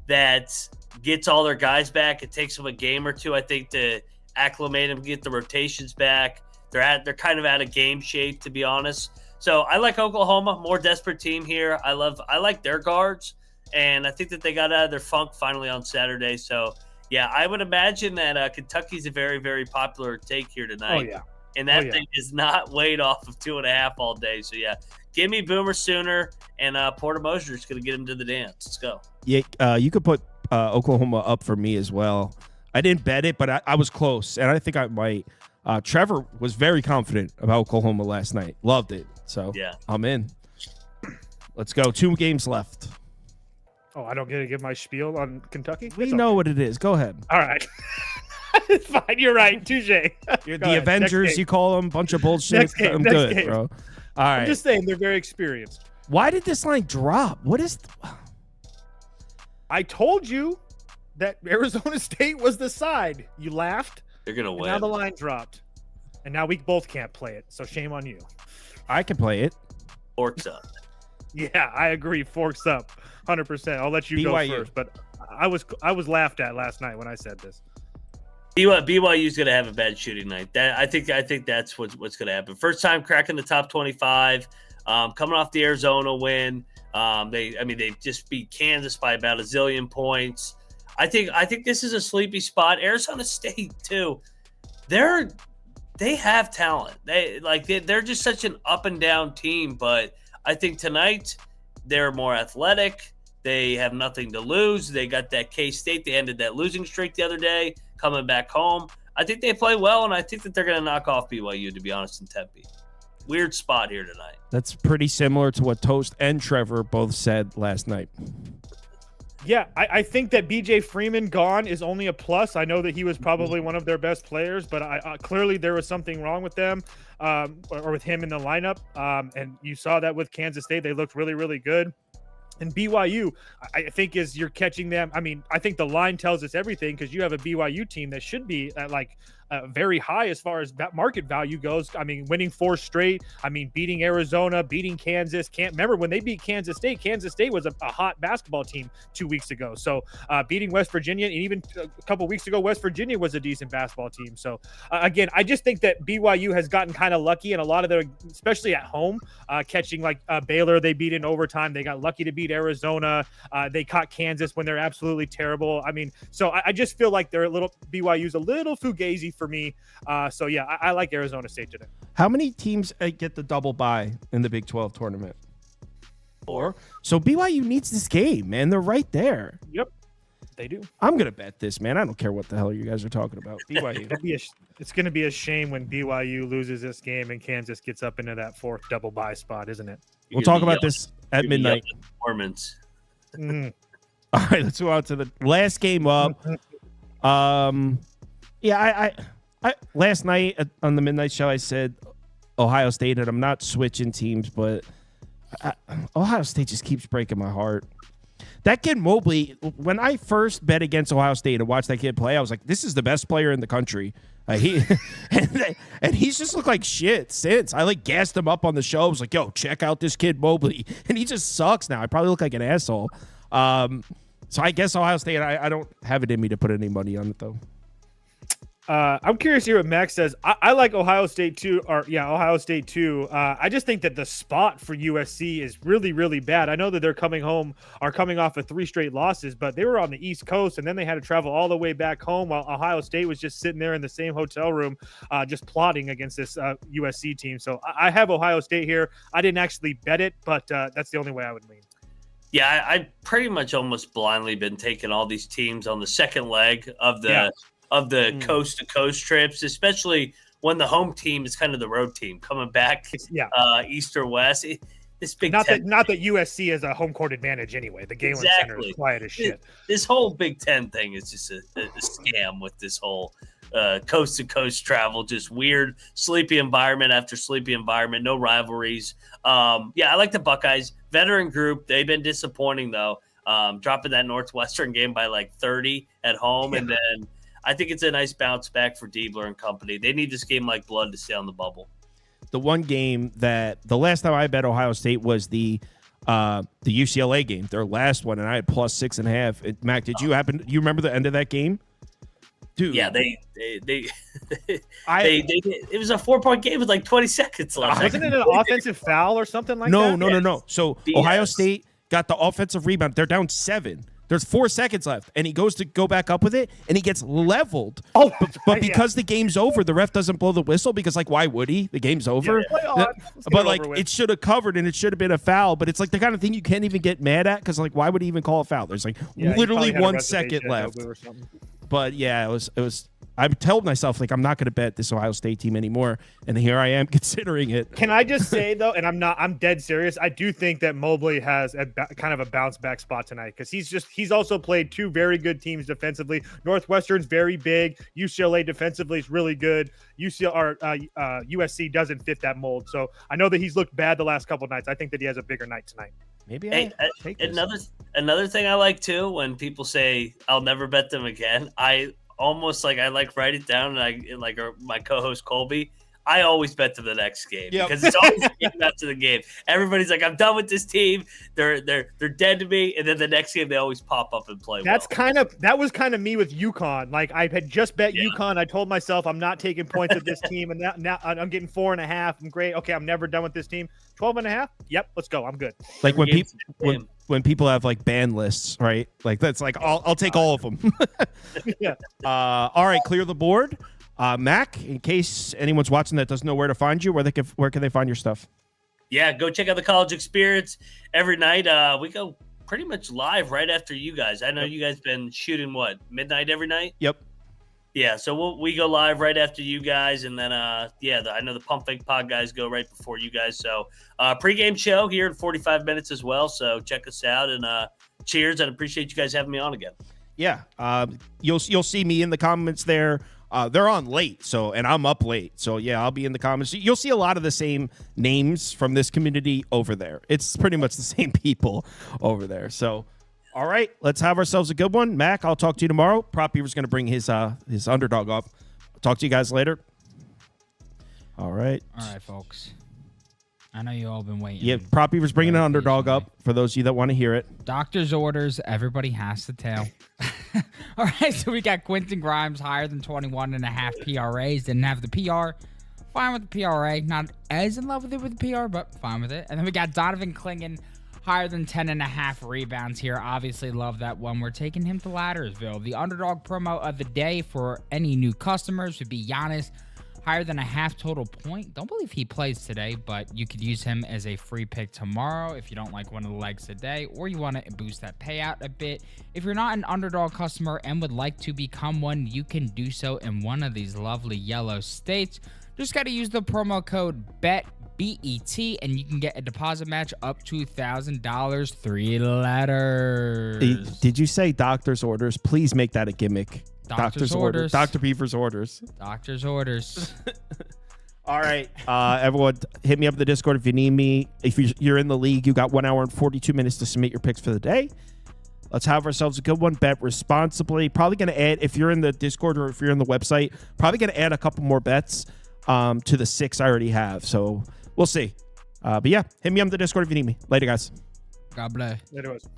that gets all their guys back. It takes them a game or two, I think, to acclimate them, get the rotations back. They're kind of out of game shape, to be honest. So I like Oklahoma, more desperate team here. I like their guards, and I think that they got out of their funk finally on Saturday. So yeah, I would imagine that Kentucky's a very, very popular take here tonight. Oh yeah, and that thing is not weighed off of 2.5 all day. So yeah, give me Boomer Sooner, and Porter Moser's going to get him to the dance. Let's go. Yeah, you could put Oklahoma up for me as well. I didn't bet it, but I was close, and I think I might. Trevor was very confident about Oklahoma last night. Loved it. So yeah, I'm in. Let's go. 2 games left. Oh, I don't get to give my spiel on Kentucky? We know what it is. Go ahead. All right. It's fine. You're right. Touche. You're the Avengers, you call them. Bunch of bullshit. I'm good, bro. All right. I'm just saying they're very experienced. Why did this line drop? What is... I told you that Arizona State was the side. You laughed. They're going to win. Now the line dropped. And now we both can't play it. So shame on you. I can play it. Forks up. Yeah, I agree. Forks up. 100%. I'll let you go first. But I was laughed at last night when I said this. BYU's going to have a bad shooting night. I think that's what's going to happen. First time cracking the top 25, coming off the Arizona win. They just beat Kansas by about a zillion points. I think this is a sleepy spot. Arizona State too. They have talent. They're just such an up and down team. But I think tonight they're more athletic. They have nothing to lose. They got that K-State. They ended that losing streak the other day, coming back home. I think they play well, and I think that they're going to knock off BYU, to be honest, in Tempe. Weird spot here tonight. That's pretty similar to what Toast and Trevor both said last night. Yeah, I think that BJ Freeman gone is only a plus. I know that he was probably one of their best players, but clearly there was something wrong with them or with him in the lineup. And you saw that with Kansas State. They looked really, really good. And BYU, I think, is you're catching them. I mean, I think the line tells us everything because you have a BYU team that should be at very high as far as that market value goes. I mean, winning 4 straight. I mean, beating Arizona, beating Kansas. Can't remember when they beat Kansas State. Kansas State was a hot basketball team 2 weeks ago. So beating West Virginia, and even a couple weeks ago, West Virginia was a decent basketball team. So again, I just think that BYU has gotten kind of lucky, and a lot of their, especially at home, catching Baylor, they beat in overtime. They got lucky to beat Arizona. They caught Kansas when they're absolutely terrible. I mean, so I just feel like BYU's a little fugazi for me. So yeah, I like Arizona State today. How many teams get the double bye in the Big 12 tournament? 4. So BYU needs this game, man. They're right there. Yep, they do. I'm gonna bet this, man. I don't care what the hell you guys are talking about. BYU. It's going to be a shame when BYU loses this game and Kansas gets up into that 4th double bye spot, isn't it? We'll talk about this at midnight. Performance. All right, let's go out to the last game up. Yeah, I last night on the midnight show I said Ohio State, and I'm not switching teams, but Ohio State just keeps breaking my heart. That kid Mobley, when I first bet against Ohio State and watched that kid play, I was like, this is the best player in the country. And he's just looked like shit since. I gassed him up on the show. I was like, yo, check out this kid Mobley. And he just sucks now. I probably look like an asshole. So I guess Ohio State, I don't have it in me to put any money on it, though. I'm curious to hear what Max says. I like Ohio State too. Ohio State too. I just think that the spot for USC is really, really bad. I know that they're coming off of 3 straight losses, but they were on the East Coast and then they had to travel all the way back home while Ohio State was just sitting there in the same hotel room, just plotting against this USC team. So I have Ohio State here. I didn't actually bet it, but that's the only way I would lean. Yeah, I pretty much almost blindly been taking all these teams on the second leg of the coast to coast trips, especially when the home team is kind of the road team coming back east or west. This Big not Ten, that USC has a home court advantage anyway. The Galen Center is quiet as shit. This whole Big Ten thing is just a scam with this whole coast to coast travel, just weird sleepy environment after sleepy environment, no rivalries. I like the Buckeyes veteran group. They've been disappointing though, dropping that Northwestern game by 30 at home, and then I think it's a nice bounce back for Diebler and company. They need this game like blood to stay on the bubble. The one game that the last time I bet Ohio State was the UCLA game, their last one, and I had plus 6.5. Mac, did you remember the end of that game? Dude. Yeah, it was a 4-point game with like 20 seconds left. Wasn't it an offensive foul or something like that? No. So BS. Ohio State got the offensive rebound. They're down 7. There's 4 seconds left, and he goes to go back up with it, and he gets leveled. Oh, but because the game's over, the ref doesn't blow the whistle because, like, why would he? The game's over. But like, it should have covered, and it should have been a foul. But it's like the kind of thing you can't even get mad at because, like, why would he even call a foul? There's like literally 1 second left. But yeah, it was. I told myself, like, I'm not going to bet this Ohio State team anymore, and here I am considering it. Can I just say, though, and I'm dead serious, I do think that Mobley has kind of a bounce-back spot tonight because he's also played 2 very good teams defensively. Northwestern's very big. UCLA defensively is really good. USC doesn't fit that mold. So I know that he's looked bad the last couple of nights. I think that he has a bigger night tonight. Maybe another thing I like, too, when people say, I'll never bet them again, I write it down, and my co-host Colby, I always bet to the next game because it's always a game after the game. Everybody's like, I'm done with this team. They're dead to me. And then the next game, they always pop up and play. That was kind of me with UConn. Like I had just bet UConn. I told myself I'm not taking points with this team, and now I'm getting 4.5. I'm great. Okay, I'm never done with this team. 12.5. Yep, let's go. I'm good. Like when people have like ban lists, right? Like that's like I'll take all of them. Yeah. All right, clear the board. Mac, in case anyone's watching that doesn't know where to find you, where can they find your stuff? Yeah, go check out the College Experience every night. We go pretty much live right after you guys. I know you guys been shooting midnight every night. Yep. Yeah, so we go live right after you guys, and then I know the Pump Fake Pod guys go right before you guys. So pregame show here in 45 minutes as well. So check us out, and cheers, and appreciate you guys having me on again. Yeah, you'll see me in the comments there. They're on late, and I'm up late. So, yeah, I'll be in the comments. You'll see a lot of the same names from this community over there. It's pretty much the same people over there. So, all right, let's have ourselves a good one. Mac, I'll talk to you tomorrow. Prop Beaver's going to bring his underdog up. I'll talk to you guys later. All right. All right, folks. I know you all been waiting. Yeah, Prop Beaver's bringing an underdog up for those of you that want to hear it. Doctor's orders. Everybody has to tell. All right, so we got Quentin Grimes higher than 21.5 PRAs. Didn't have the PR. Fine with the PRA. Not as in love with it with the PR, but fine with it. And then we got Donovan Clingan higher than 10.5 rebounds here. Obviously love that one. We're taking him to Laddersville. The underdog promo of the day for any new customers would be Giannis. Higher than a half total point. Don't believe he plays today, but you could use him as a free pick tomorrow if you don't like one of the legs today, or you want to boost that payout a bit. If you're not an underdog customer and would like to become one, you can do so in one of these lovely yellow states. Just got to use the promo code BET, B-E-T, and you can get a deposit match up to $1,000, 3 letters. Did you say doctor's orders? Please make that a gimmick. Doctor's orders. Dr. Beaver's orders. Doctor's orders. All right. Everyone, hit me up in the Discord if you need me. If you're in the league, you got 1 hour and 42 minutes to submit your picks for the day. Let's have ourselves a good one. Bet responsibly. Probably going to add, if you're in the Discord or if you're in the website, probably going to add a couple more bets to the 6 I already have. So we'll see. But yeah, hit me up in the Discord if you need me. Later, guys. God bless. Later, guys.